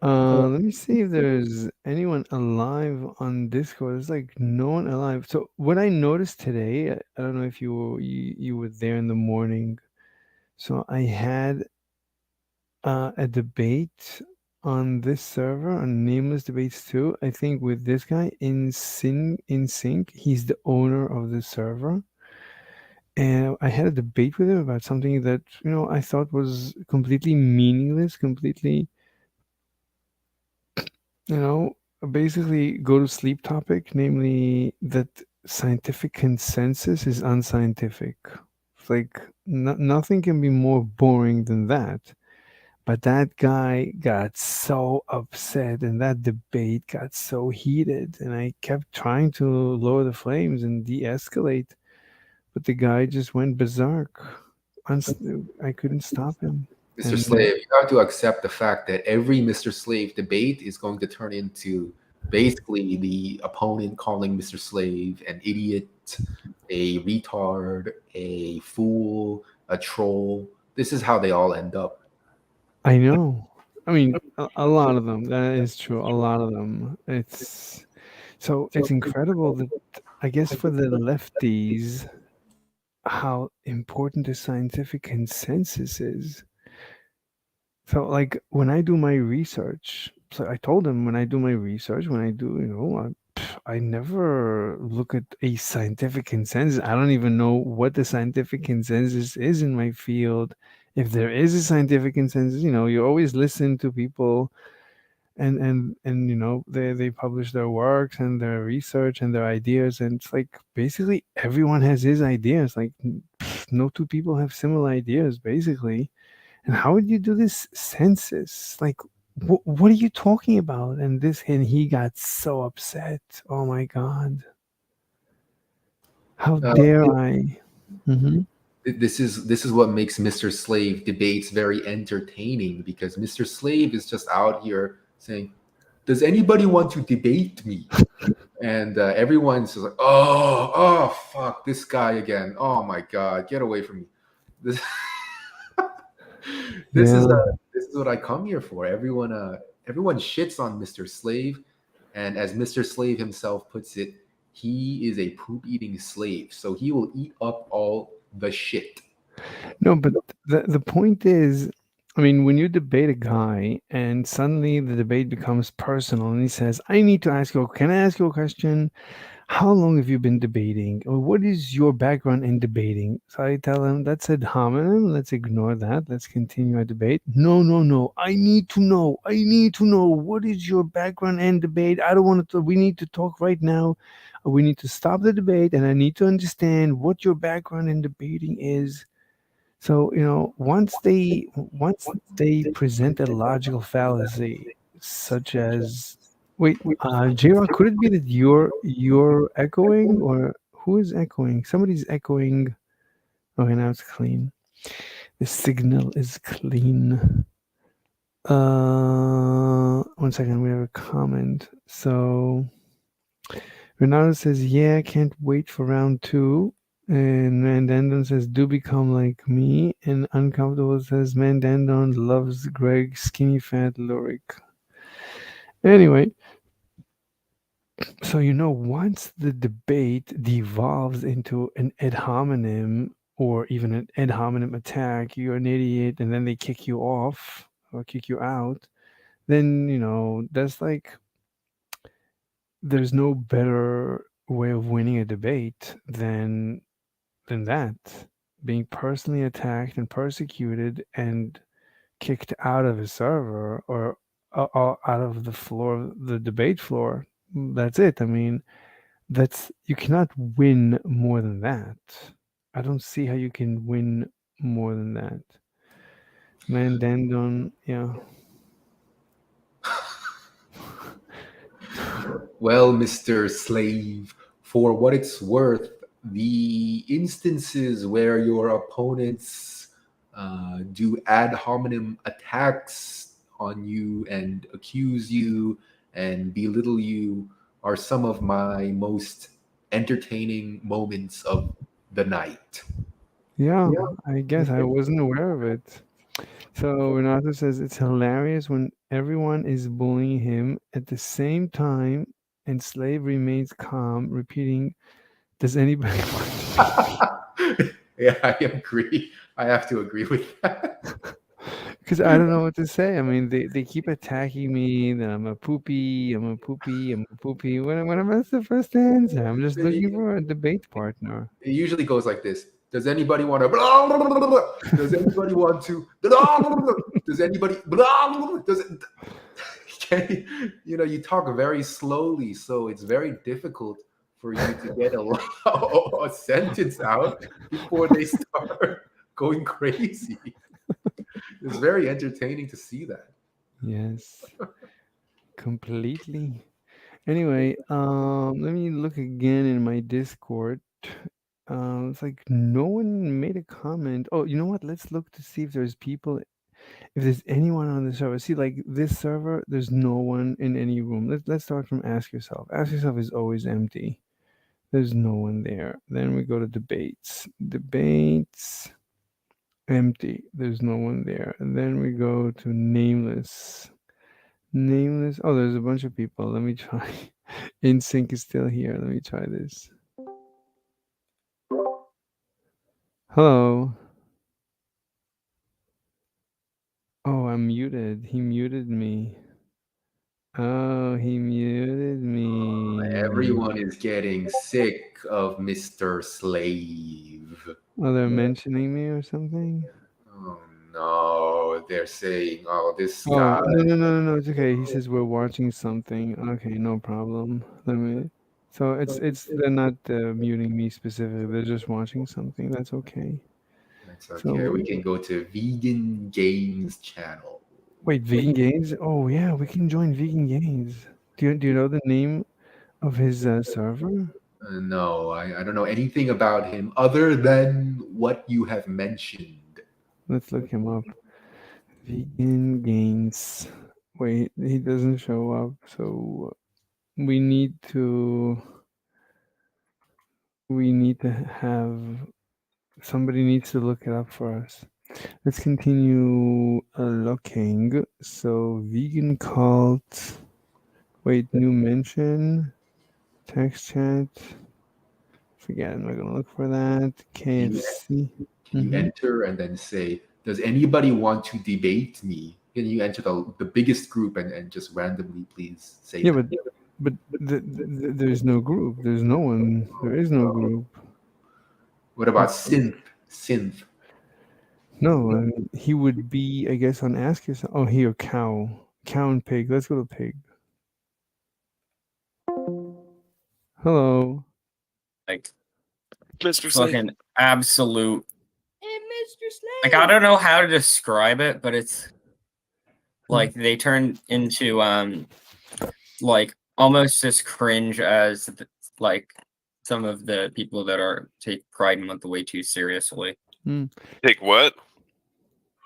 Let me see if there's anyone alive on Discord. There's like no one alive. So what I noticed today, I don't know if you were there in the morning. So I had a debate on this server, on Nameless Debates 2. I think with this guy in Sync. He's the owner of the server. And I had a debate with him about something that, I thought was completely meaningless, completely, basically go to sleep topic, namely that scientific consensus is unscientific. It's like nothing can be more boring than that. But that guy got so upset, and that debate got so heated, and I kept trying to lower the flames and de-escalate, but the guy just went berserk. I couldn't stop him. Mr. Slave, you have to accept the fact that every Mr. Slave debate is going to turn into Basically, the opponent calling Mr. Slave an idiot, a retard, a fool, a troll. This is how they all end up. I know. I mean, a lot of them. That is true. A lot of them. It's incredible that I guess for the lefties, how important the scientific consensus is. So, like, when I do my research, so I told them when I do my research, when I do, I never look at a scientific consensus. I don't even know what the scientific consensus is in my field. If there is a scientific consensus, you always listen to people, and they publish their works and their research and their ideas, and it's like basically everyone has his ideas. Like, no two people have similar ideas, basically. And how would you do this census? Like, what are you talking about? And he got so upset. Oh my God. How Uh, dare I? Hmm. this is what makes Mr. Slave debates very entertaining because Mr. Slave is just out here saying, "Does anybody want to debate me?" And everyone's just like, "Oh, fuck, this guy again! Oh my god, get away from me!" This, this is Yeah. this is what I come here for. Everyone shits on Mr. Slave, and as Mr. Slave himself puts it, he is a poop eating slave, so he will eat up all the shit. No, but the point is, I mean, when you debate a guy and suddenly the debate becomes personal and he says, I need to ask you, can I ask you a question? How long have you been debating? Or what is your background in debating? So I tell him, that's ad hominem. Let's ignore that. Let's continue our debate. No, no, no. I need to know. I need to know. What is your background in debate? I don't want to. We need to talk right now. We need to stop the debate, and I need to understand what your background in debating is. So, once they present a logical fallacy, such as, wait, J-Rock, could it be that you're echoing, or who is echoing? Somebody's echoing. Okay, now it's clean. The signal is clean. 1 second, we have a comment. So Ronaldo says, "Yeah, can't wait for round two." And Mandandon says, "Do become like me." And Uncomfortable says, "Mandandon loves Greg, skinny fat lyric." Anyway, so once the debate devolves into an ad hominem or even an ad hominem attack, you're an idiot, and then they kick you off or kick you out, then that's like there's no better way of winning a debate than that. Being personally attacked and persecuted and kicked out of a server or out of the floor, the debate floor. That's it. I mean, you cannot win more than that. I don't see how you can win more than that. Mandandon, yeah. Well, Mr. Slave, for what it's worth, the instances where your opponents do ad hominem attacks on you and accuse you and belittle you are some of my most entertaining moments of the night. Yeah, I guess I wasn't aware of it. So Renato says it's hilarious when everyone is bullying him at the same time and Slave remains calm, repeating, "Does anybody want Yeah, I agree. I have to agree with that. to?" Because I don't know what to say. I mean, they keep attacking me that I'm a poopy, I'm a poopy, I'm a poopy. When am I supposed to answer? I'm just looking for a debate partner. It usually goes like this. Does anybody want to? Does anybody want to? Does anybody? Does it? You talk very slowly, so it's very difficult for you to get a sentence out before they start going crazy. It's very entertaining to see that. Yes, completely. Anyway, let me look again in my Discord. It's like no one made a comment. Oh, you know what? Let's look to see if there's people. if there's anyone on the server, see, like this server, there's no one in any room. Let's start from ask yourself. Ask yourself is always empty. There's no one there. Then we go to debates. Debates, empty. There's no one there. And then we go to nameless. Nameless. Oh, there's a bunch of people. Let me try. InSync is still here. Let me try this. Hello. Oh, I'm muted. He muted me. Oh, he muted me. Everyone is getting sick of Mr. Slave. Oh, they're mentioning me or something? Oh no, they're saying, "Oh, this Oh, guy." no. It's okay. He says we're watching something. Okay, no problem. Let me. So it's they're not muting me specifically. They're just watching something. That's okay. It's okay. So- We can go to Vegan Games channel. Wait, Vegan Games? Oh yeah, we can join Vegan Games. Do you know the name of his server? No, I don't know anything about him other than what you have mentioned. Let's look him up. Vegan Games. Wait, he doesn't show up, so we need to have somebody needs to look it up for us. Let's continue looking. So vegan cult. Wait, new mention. Text chat. Forget, I'm not gonna look for that. KFC. Can you enter and then say, "Does anybody want to debate me?" Can you enter the biggest group and just randomly please say? Yeah, that? but there's no group. There's no one. There is no group. What about synth? No, I mean, he would be, I guess, on Ask Yourself. Oh, here, cow and pig. Let's go to pig. Hello. Like Mr. Slade. fucking absolute. Hey, Mr. Slade. Like I don't know how to describe it, but it's like they turn into like almost as cringe as like some of the people that are take Pride Month way too seriously. Take what?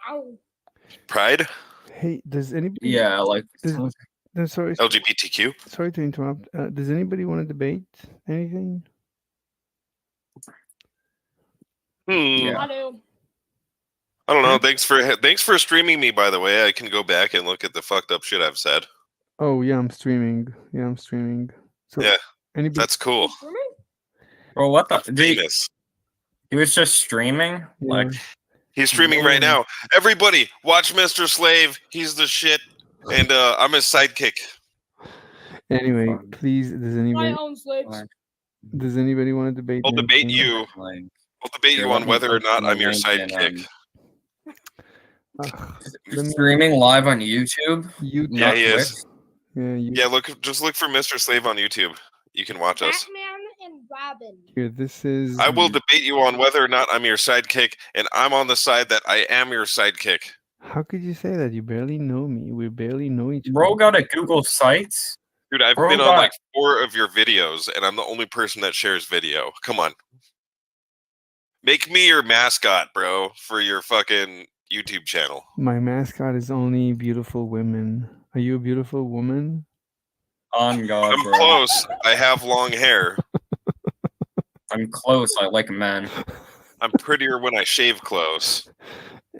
Ow. Pride? Hey, does anybody? Yeah, like No, sorry LGBTQ? to interrupt. Does anybody want to debate anything? Yeah. I do. I don't know. Thanks for streaming me, by the way. I can go back and look at the fucked up shit I've said. Oh yeah, I'm streaming. So Yeah, anybody? That's cool. Well, what the? Famous. He was just streaming. Yeah. Like He's streaming right now. Everybody, watch Mr. Slave. He's the shit. And I'm his sidekick. Anyway, please. My own slaves. Does anybody want to debate? I'll debate anything? you. like I'll debate you on whether or not I'm your sidekick. Let me- streaming live on YouTube. You. Yeah, not he Twitch. is. Yeah. Yeah, just look for Mr. Slave on YouTube. You can watch us. Batman and Robin. Here, this is. I will debate you on whether or not I'm your sidekick, and I'm on the side that I am your sidekick. How could you say that? You barely know me. We barely know each other. Bro got a Google Sites. Dude, I've Bro, been on God. like 4 of your videos, and I'm the only person that shares video. Come on. Make me your mascot, bro, for your fucking YouTube channel. My mascot is only beautiful women. Are you a beautiful woman? On God, I'm bro. close. I have long hair. I'm close. I like men. I'm prettier when I shave close.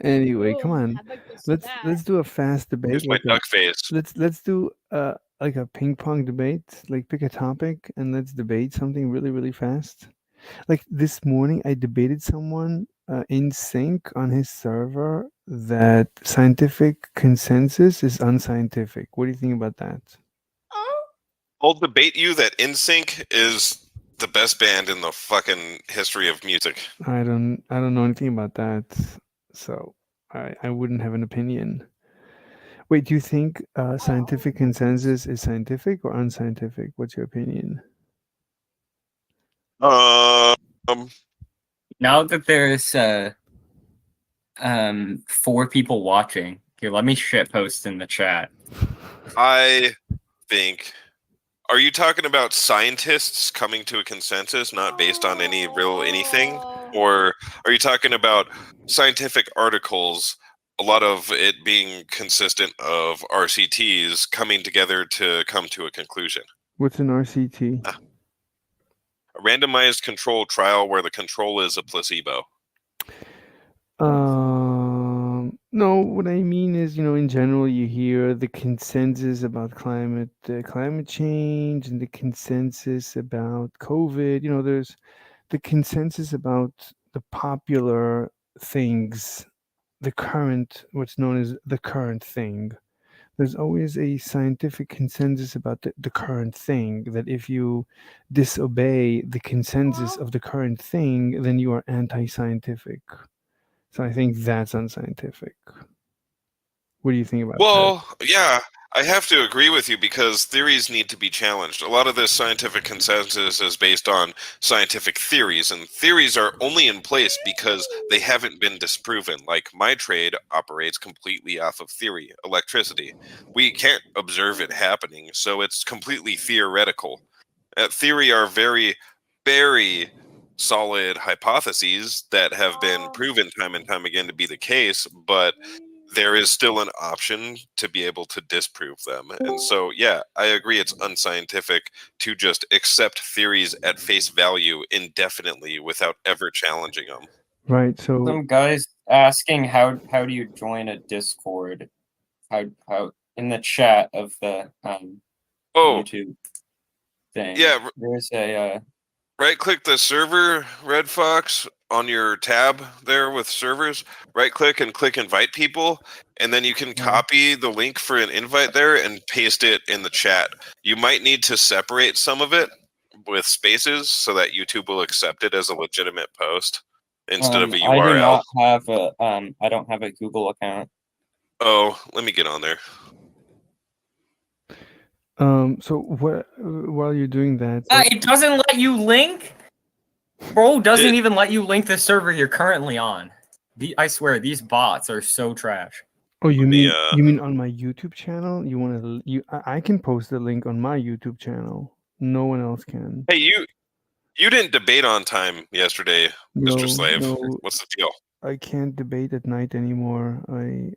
Anyway, Ooh, come on. I'd like to see that. Let's do a fast debate. Here's my like a- duck face. let's do like a ping pong debate. Like pick a topic and let's debate something really really fast. Like this morning, I debated someone in sync on his server that scientific consensus is unscientific. What do you think about that? Oh, I'll debate you that NSYNC is the best band in the fucking history of music. I don't know anything about that, so I wouldn't have an opinion. Wait, do you think scientific consensus is scientific or unscientific? What's your opinion? Now that there's 4 people watching, here, let me shit post in the chat. I think. Are you talking about scientists coming to a consensus, not based on any real anything? Oh. Or are you talking about scientific articles a lot of it being consistent of RCTs coming together to come to a conclusion. What's an RCT? A randomized control trial where the control is a placebo. No, what I mean is, in general, you hear the consensus about climate change and the consensus about COVID. There's the consensus about the popular things, what's known as the current thing. There's always a scientific consensus about the current thing, that if you disobey the consensus of the current thing, then you are anti-scientific. So I think that's unscientific. What do you think about that? Well, yeah, I have to agree with you because theories need to be challenged. A lot of this scientific consensus is based on scientific theories, and theories are only in place because they haven't been disproven. Like my trade operates completely off of theory, electricity. We can't observe it happening, so it's completely theoretical. Theory are very, very solid hypotheses that have been proven time and time again to be the case, but there is still an option to be able to disprove them. And so, yeah, I agree it's unscientific to just accept theories at face value indefinitely without ever challenging them. Right. So Some guys asking how do you join a Discord? How in the chat of the YouTube thing. Yeah, There's a right click the server, Red Fox, on your tab there with servers. Right click and click invite people, and then you can copy the link for an invite there and paste it in the chat. You might need to separate some of it with spaces so that YouTube will accept it as a legitimate post instead of a URL. I do not have a I don't have a Google account. Oh, let me get on there. so while you're doing that, It doesn't let you link? Bro, doesn't even let you link the server you're currently on. I swear, these bots are so trash. oh, you mean on my YouTube channel? You want to? I can post the link on my YouTube channel. No one else can. Hey, you didn't debate on time yesterday, Mr. Slave. No, What's the deal? I can't debate at night anymore.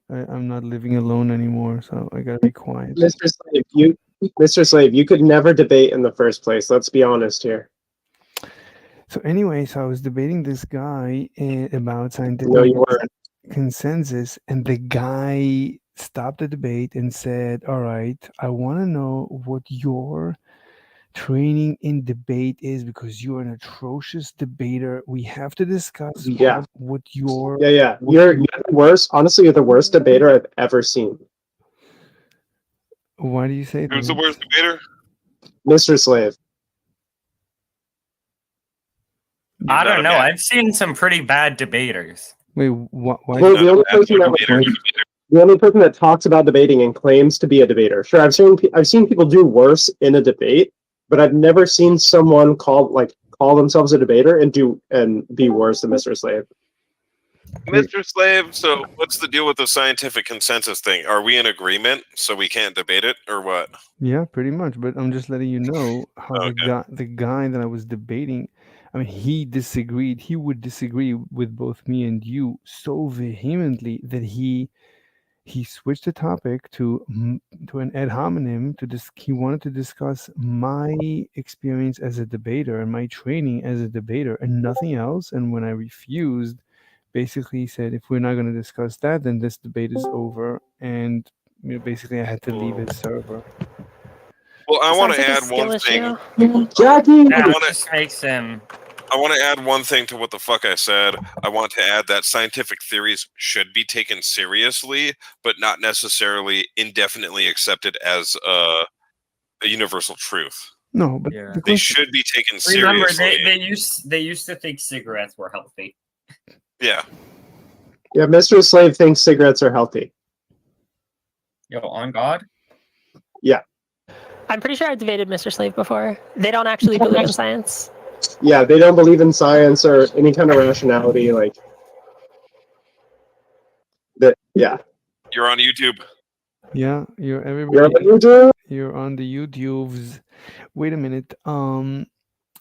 I'm not living alone anymore, so I gotta be quiet. Mr. Slave, you could never debate in the first place. Let's be honest here. So anyway, I was debating this guy about scientific No, you weren't. consensus, and the guy stopped the debate and said, "All right, I want to know what your training in debate is, because you're an atrocious debater. We have to discuss what your..." Yeah. You're the worst. Honestly, you're the worst debater I've ever seen. Why do you say that? Who's the worst debater? Mr. Slave. I don't know. I've seen some pretty bad debaters. Wait, why? Well, the only person that talks about debating and claims to be a debater. Sure, I've seen people do worse in a debate, but I've never seen someone call themselves a debater and be worse than Mr. Slave. Mr. Slave, so what's the deal with the scientific consensus thing? Are we in agreement so we can't debate it, or what? Yeah, pretty much. But I'm just letting you know how the guy that I was debating, I mean, he disagreed. He would disagree with both me and you so vehemently that he switched the topic to an ad hominem. He wanted to discuss my experience as a debater and my training as a debater and nothing else. And when I refused, basically he said, if we're not going to discuss that, then this debate is over. And basically I had to leave his server. Well, I want to add one thing. Jackie! I want to add one thing to what the fuck I said. I want to add that scientific theories should be taken seriously, but not necessarily indefinitely accepted as a universal truth. No, but they should be taken Remember, seriously. they used to think cigarettes were healthy. Yeah. Yeah, Mr. Slave thinks cigarettes are healthy. Yo, on God? Yeah. I'm pretty sure I've debated Mr. Slave before. They don't actually believe in science. Yeah, they don't believe in science or any kind of rationality. Yeah. You're on YouTube. Yeah, you're everybody. You're on YouTube? You're on the YouTubes. Wait a minute.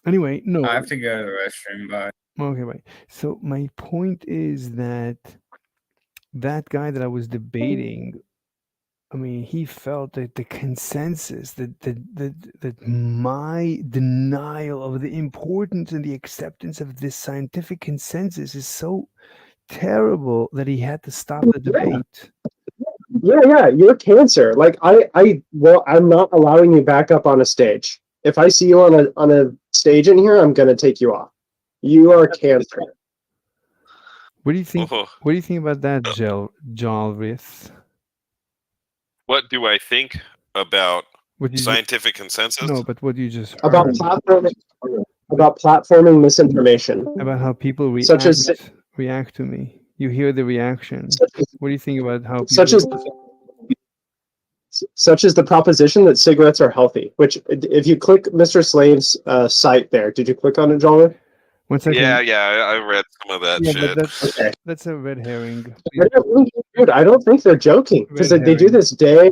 Anyway, no. I have to go to the restroom, but Okay, bye. So my point is that that guy that I was debating, I mean, he felt that the consensus, that my denial of the importance and the acceptance of this scientific consensus is so terrible that he had to stop the debate. Yeah, you're cancer. Like well, I'm not allowing you back up on a stage. If I see you on a stage in here, I'm gonna take you off. You are cancer. What do you think? Oh. What do you think about that, Jalrith? What do I think about What you scientific consensus? no, but what you just heard About platforming misinformation. about how people react Such as- react to me. You hear the reaction. What do you think about how people? Such as the proposition that cigarettes are healthy. Which, if you click Mr. Slave's site there, did you click on it, John? One second. Yeah, I read some of that Yeah, shit. Okay. that's a red herring. Dude, I don't think they're joking because Red they do herring. this day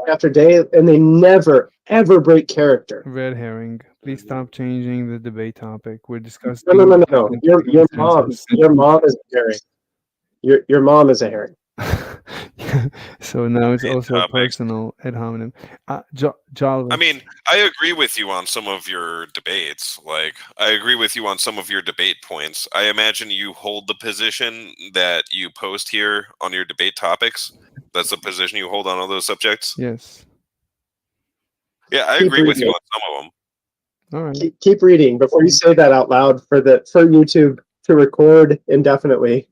after day, and they never ever break character. Red herring. Please stop changing the debate topic. We're discussing. No. Your mom is a herring. Your mom is a herring. So now it's Debate also a topics. personal ad hominem. Jalrith. I mean, I agree with you on some of your debates. Like, I agree with you on some of your debate points. I imagine you hold the position that you post here on your debate topics. That's the position you hold on all those subjects. Yes. Yeah, I Keep agree with you reading. on some of them. All right. Keep reading before you say that out loud for YouTube to record indefinitely.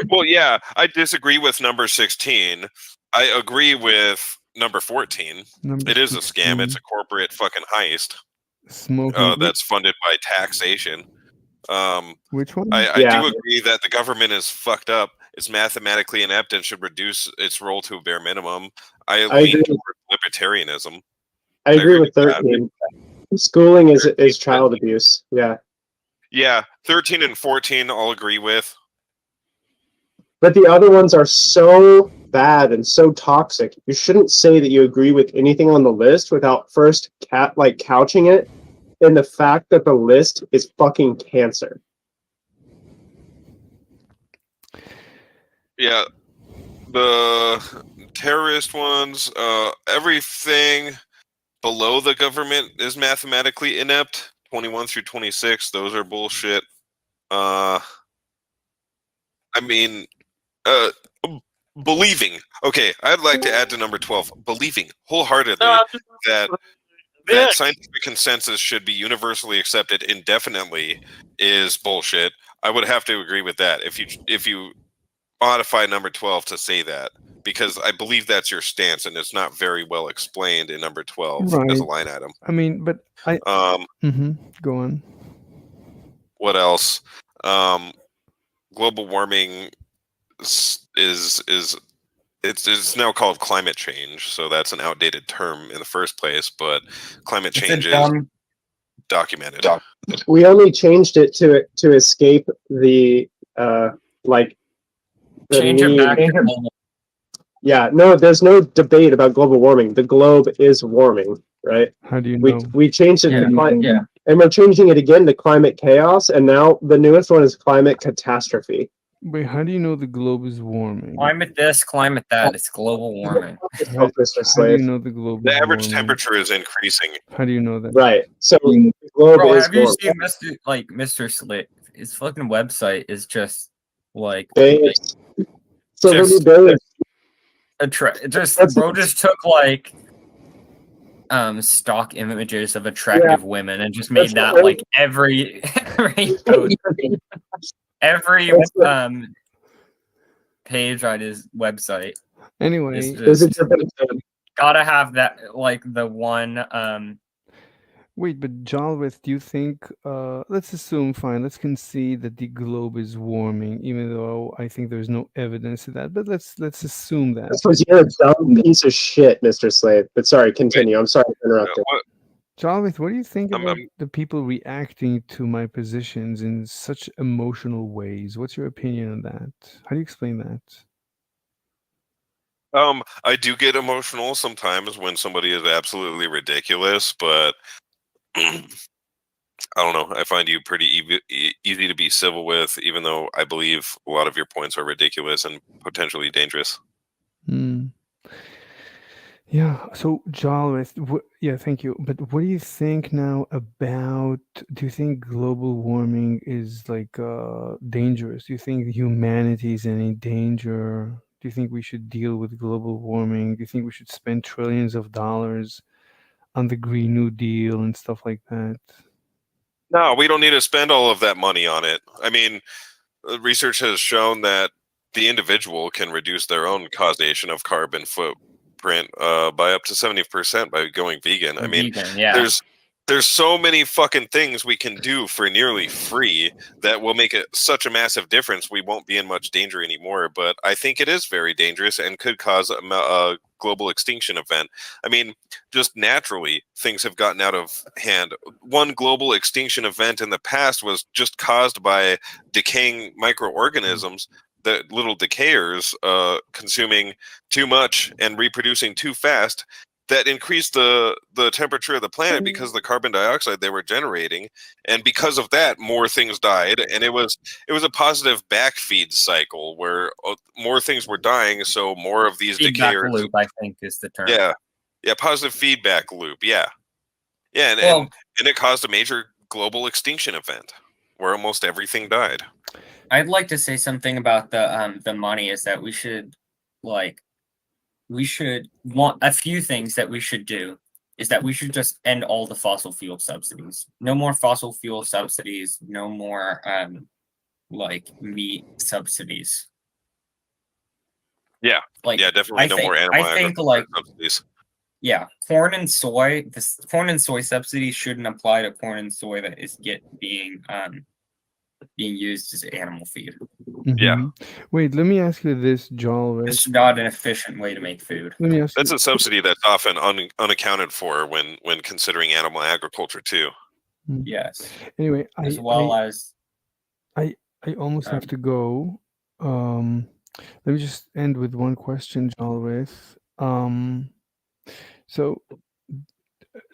Well, yeah, I disagree with number 16. I agree with number 14. Number It is a scam. 16, It's a corporate fucking heist. smoking. That's funded by taxation. Which one? I Yeah. do agree that the government is fucked up. It's mathematically inept and should reduce its role to a bare minimum. I lean agree. toward libertarianism. I agree with that. 13. Schooling is child abuse. Yeah. Yeah, 13 and 14 I'll agree with. But the other ones are so bad and so toxic. You shouldn't say that you agree with anything on the list without first couching it in the fact that the list is fucking cancer. Yeah, the terrorist ones, everything below the government is mathematically inept. 21 through 26, those are bullshit. I mean, believing. Okay, I'd like to add to number 12. Believing wholeheartedly that scientific consensus should be universally accepted indefinitely is bullshit. I would have to agree with that. If you modify number 12 to say that, because I believe that's your stance, and it's not very well explained in number 12 as a Right. line item. I mean, but I. Go on. What else? Global warming is it's now called climate change, so that's an outdated term in the first place. But climate change is documented. We only changed it to escape the Change it back. Yeah, no, there's no debate about global warming. The globe is warming, right? How do you know? We changed it to climate, Yeah. and we're changing it again to climate chaos, and now the newest one is climate catastrophe. Wait, how do you know the globe is warming? Climate this, climate that. It's global warming. Mr. How do Slave. you know the globe The is average warming? temperature is increasing. How do you know that? Right. So the globe Bro, is have you warming. seen Mr. Slit? His fucking website is just like Babes. So Just- many babes. bro just took like stock images of attractive women and just made that like every post, every page on his website. Anyway, It's There's a just difference. gotta have that like the one wait, but Jalrith, do you think? Let's assume, fine. Let's concede that the globe is warming, even though I think there's no evidence to that. But let's assume that. This was you're a dumb piece of shit, Mr. Slave. But sorry, continue. I'm sorry to interrupt you. Jalrith, what do you think I'm- about the people reacting to my positions in such emotional ways? What's your opinion on that? How do you explain that? I do get emotional sometimes when somebody is absolutely ridiculous, but I don't know. I find you pretty easy to be civil with, even though I believe a lot of your points are ridiculous and potentially dangerous. Hmm. Yeah. So, Jarvis, yeah, thank you. But what do you think now about? Do you think global warming is like dangerous? Do you think humanity is in any danger? Do you think we should deal with global warming? Do you think we should spend trillions of dollars on the Green New Deal and stuff like that? No, we don't need to spend all of that money on it. I mean, research has shown that the individual can reduce their own causation of carbon footprint by up to 70% by going vegan. I mean, Vegan, yeah. there's so many fucking things we can do for nearly free that will make it such a massive difference. We won't be in much danger anymore. But I think it is very dangerous and could cause a global extinction event. I mean, just naturally, things have gotten out of hand. One global extinction event in the past was just caused by decaying microorganisms, the little decayers consuming too much and reproducing too fast, that increased the temperature of the planet because of the carbon dioxide they were generating, and because of that, more things died. And it was a positive backfeed cycle where more things were dying, so more of these Feedback decayers. loop, I think, is the term. Yeah, positive feedback loop. Yeah, and it caused a major global extinction event where almost everything died. I'd like to say something about the money. Is that we should want a few things that we should do is that we should just end all the fossil fuel subsidies. No more fossil fuel subsidies. No more meat subsidies. Yeah, definitely no more animal agriculture subsidies. Yeah, corn and soy. This corn and soy subsidies shouldn't apply to corn and soy that is being used as animal feed. Yeah. Wait, let me ask you this, Joel. It's not an efficient way to make food. Let me ask That's a subsidy that's often unaccounted for when considering animal agriculture too. Yes. Anyway, I almost have to go. Let me just end with one question, Joel. So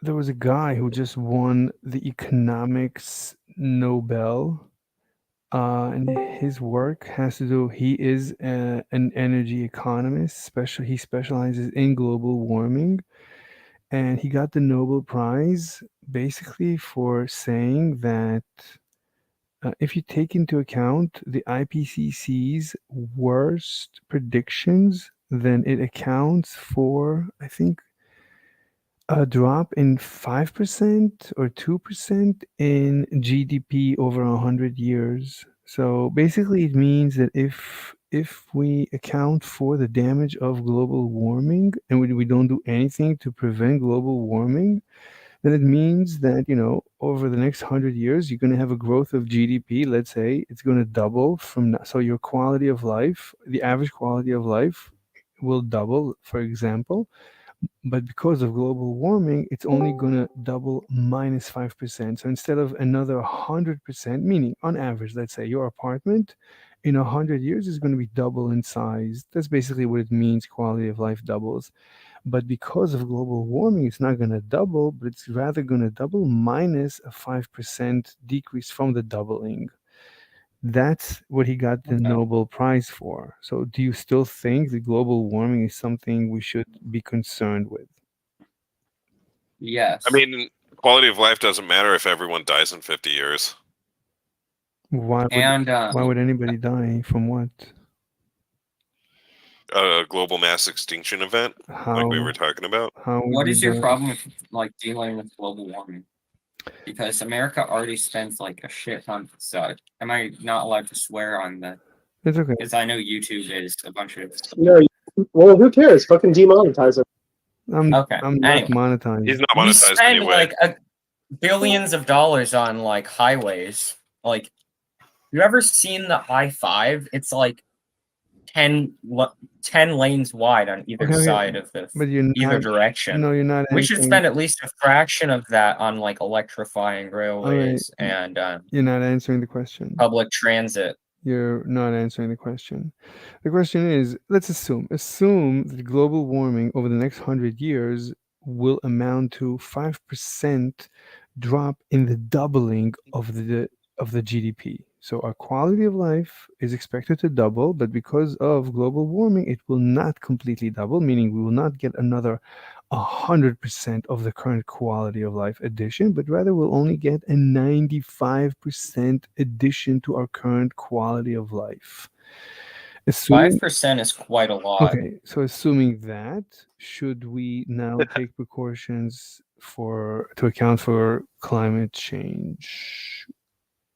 there was a guy who just won the economics Nobel. And his work has to do. He is an energy economist. He specializes in global warming, and he got the Nobel Prize basically for saying that if you take into account the IPCC's worst predictions, then it accounts for, I think, a drop in 5% or 2% in GDP over 100 years. So basically, it means that if we account for the damage of global warming and we don't do anything to prevent global warming, then it means that, over the next 100 years, you're going to have a growth of GDP. Let's say it's going to double so your quality of life, the average quality of life will double, for example. But because of global warming, it's only going to double minus 5%. So instead of another 100%, meaning on average, let's say your apartment in 100 years is going to be double in size. That's basically what it means, quality of life doubles. But because of global warming, it's not going to double, but it's rather going to double minus a 5% decrease from the doubling. That's what he got the Nobel Prize for. So do you still think that global warming is something we should be concerned with? Yes. I mean, quality of life doesn't matter if everyone dies in 50 years. Why would anybody die from what? A global mass extinction event, like we were talking about. What is your problem with dealing with global warming? Because America already spends a shit ton. So am I not allowed to swear on the? It's okay. Because I know YouTube is a bunch of. No, well, who cares? Fucking demonetize it. I'm not monetized. He's not monetized we spend anyway. billions of dollars on highways. You ever seen the I-5? It's 10 lanes wide on either side of either direction. No, you're not. We should spend at least a fraction of that on electrifying railways and you're not answering the question. Public transit. You're not answering the question. The question is, let's assume that global warming over the next 100 years will amount to 5% drop in the doubling of the GDP. So our quality of life is expected to double, but because of global warming, it will not completely double, meaning we will not get another 100% of the current quality of life addition, but rather we'll only get a 95% addition to our current quality of life. Assuming, 5% is quite a lot. okay, so assuming that, should we now take precautions to account for climate change?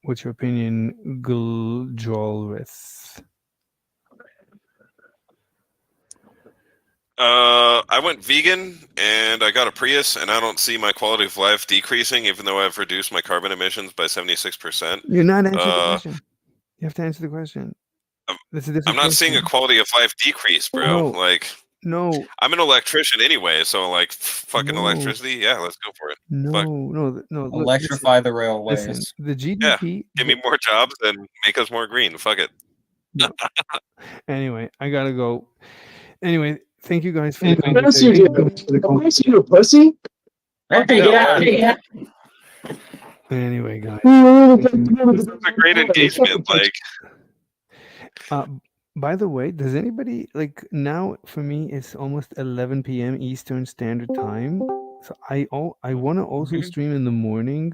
What's your opinion, Jolrith? I went vegan and I got a Prius, and I don't see my quality of life decreasing, even though I've reduced my carbon emissions by 76%. You're not answering the question. You have to answer the question. That's a different I'm not seeing a question. quality of life decrease, bro. No. Like, No, I'm an electrician anyway, so like, fucking No. electricity, yeah, let's go for it. no, Fuck. no. Look, Electrify the listen, railways. the GDP. Give me more jobs and make us more green. Fuck it. Anyway, I gotta go. Anyway, thank you guys for the Yes, you conversation. do. Yes, you pussy. Yeah. Anyway, guys. This is a great engagement. Like, By the way, does anybody like now? For me, it's almost 11 p.m. Eastern Standard Time. So I want to also Mhm. stream in the morning,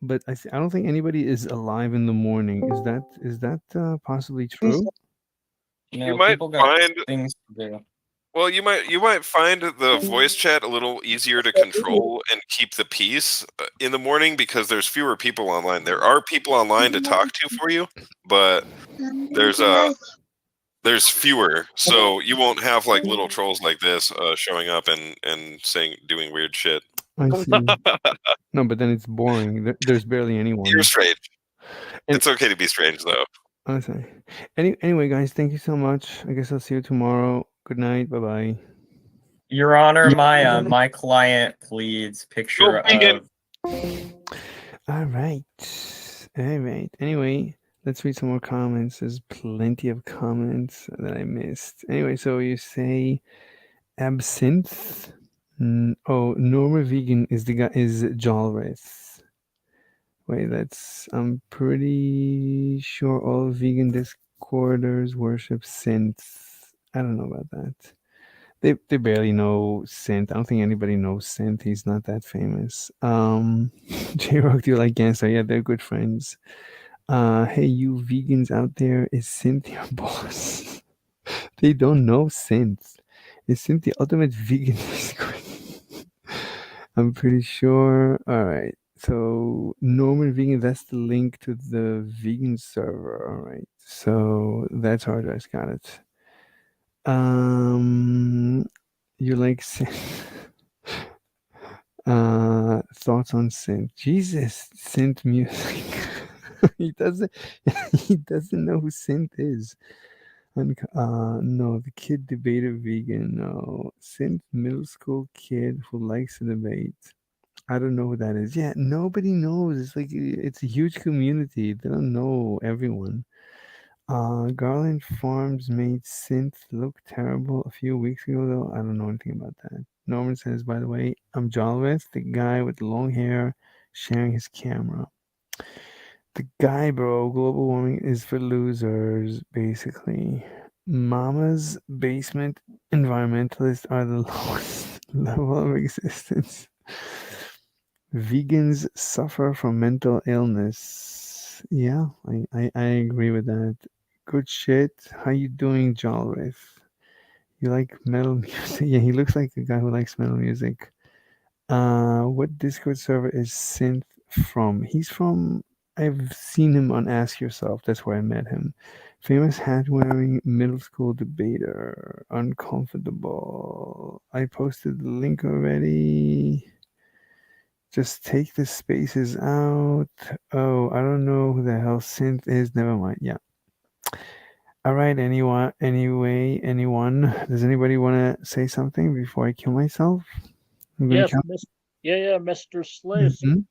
but I don't think anybody is alive in the morning. Is that possibly true? No, might people got find- things to do. well, you might find the voice chat a little easier to control and keep the peace in the morning because there's fewer people online. There are people online to talk to for you, but there's fewer, so you won't have like little trolls like this showing up and doing weird shit. I see. No, but then it's boring. There's barely anyone. You're strange. And- It's okay to be strange though. I see. Anyway, guys, thank you so much. I guess I'll see you tomorrow. Good night. Bye bye. Your Honor, my client pleads picture vegan. of. All right. Anyway, let's read some more comments. There's plenty of comments that I missed. Anyway, so you say absinthe. Norma Vegan is the guy is Jolrith. Wait, I'm pretty sure all vegan Discorders worship synth. I don't know about that. They barely know synth. I don't think anybody knows synth. He's not that famous. J-Rock, do you like Gangsta? Yeah, they're good friends. Hey, you vegans out there, is synth your boss? They don't know synth. Is synth the ultimate vegan Discord? I'm pretty sure. All right. So Norman Vegan, that's the link to the vegan server. All right. So that's how I just got it. You like synth? Thoughts on synth? Jesus, synth music. he doesn't know who synth is. No, the kid debater vegan. No, synth middle school kid who likes to debate. I don't know who that is. Yeah, nobody knows. It's like it's a huge community. They don't know everyone. Garland Farms made synth look terrible a few weeks ago, though. I don't know anything about that. Norman says, by the way, I'm Jolrith, the guy with the long hair sharing his camera. The guy, bro, global warming is for losers, basically. Mama's basement environmentalists are the lowest level of existence. Vegans suffer from mental illness. Yeah, I agree with that. Good shit. How you doing, Jolrith? You like metal music? Yeah, he looks like a guy who likes metal music. What Discord server is Synth from? He's from... I've seen him on Ask Yourself. That's where I met him. Famous hat-wearing middle school debater. Uncomfortable. I posted the link already. Just take the spaces out. Oh, I don't know who the hell Synth is. Never mind. Yeah. All right. Anyone? Does anybody want to say something before I kill myself? Yes, Mr. Slave. Mhm.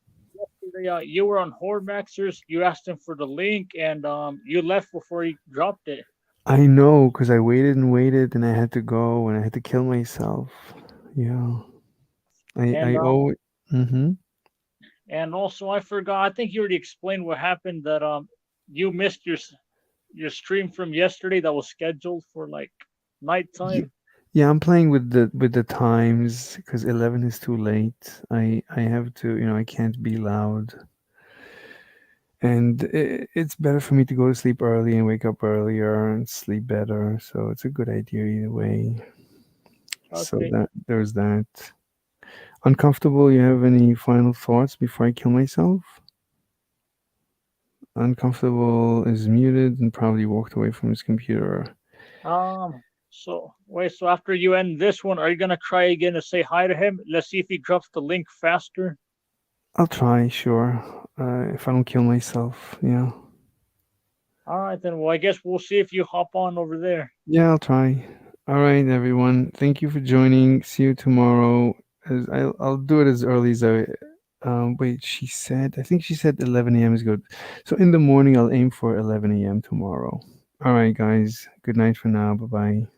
Yesterday, you were on Hormaxers. You asked him for the link, and you left before he dropped it. I know, because I waited and waited, and I had to go, and I had to kill myself. Yeah. I And, owe it. Mm-hmm. And also, I forgot. I think you already explained what happened. That you missed your stream from yesterday that was scheduled for like nighttime. Yeah, I'm playing with the times because 11 is too late. I have to, I can't be loud. And it's better for me to go to sleep early and wake up earlier and sleep better. So it's a good idea either way. So Okay. there's that. Uncomfortable, you have any final thoughts before I kill myself? Uncomfortable is muted and probably walked away from his computer. So wait. So after you end this one, are you gonna try again to say hi to him? Let's see if he drops the link faster. I'll try, sure. If I don't kill myself, yeah. All right then. Well, I guess we'll see if you hop on over there. Yeah, I'll try. All right, everyone. Thank you for joining. See you tomorrow. I'll do it as early as I. Wait, I think she said 11 a.m. is good. So in the morning, I'll aim for 11 a.m. tomorrow. All right, guys. Good night for now. Bye bye.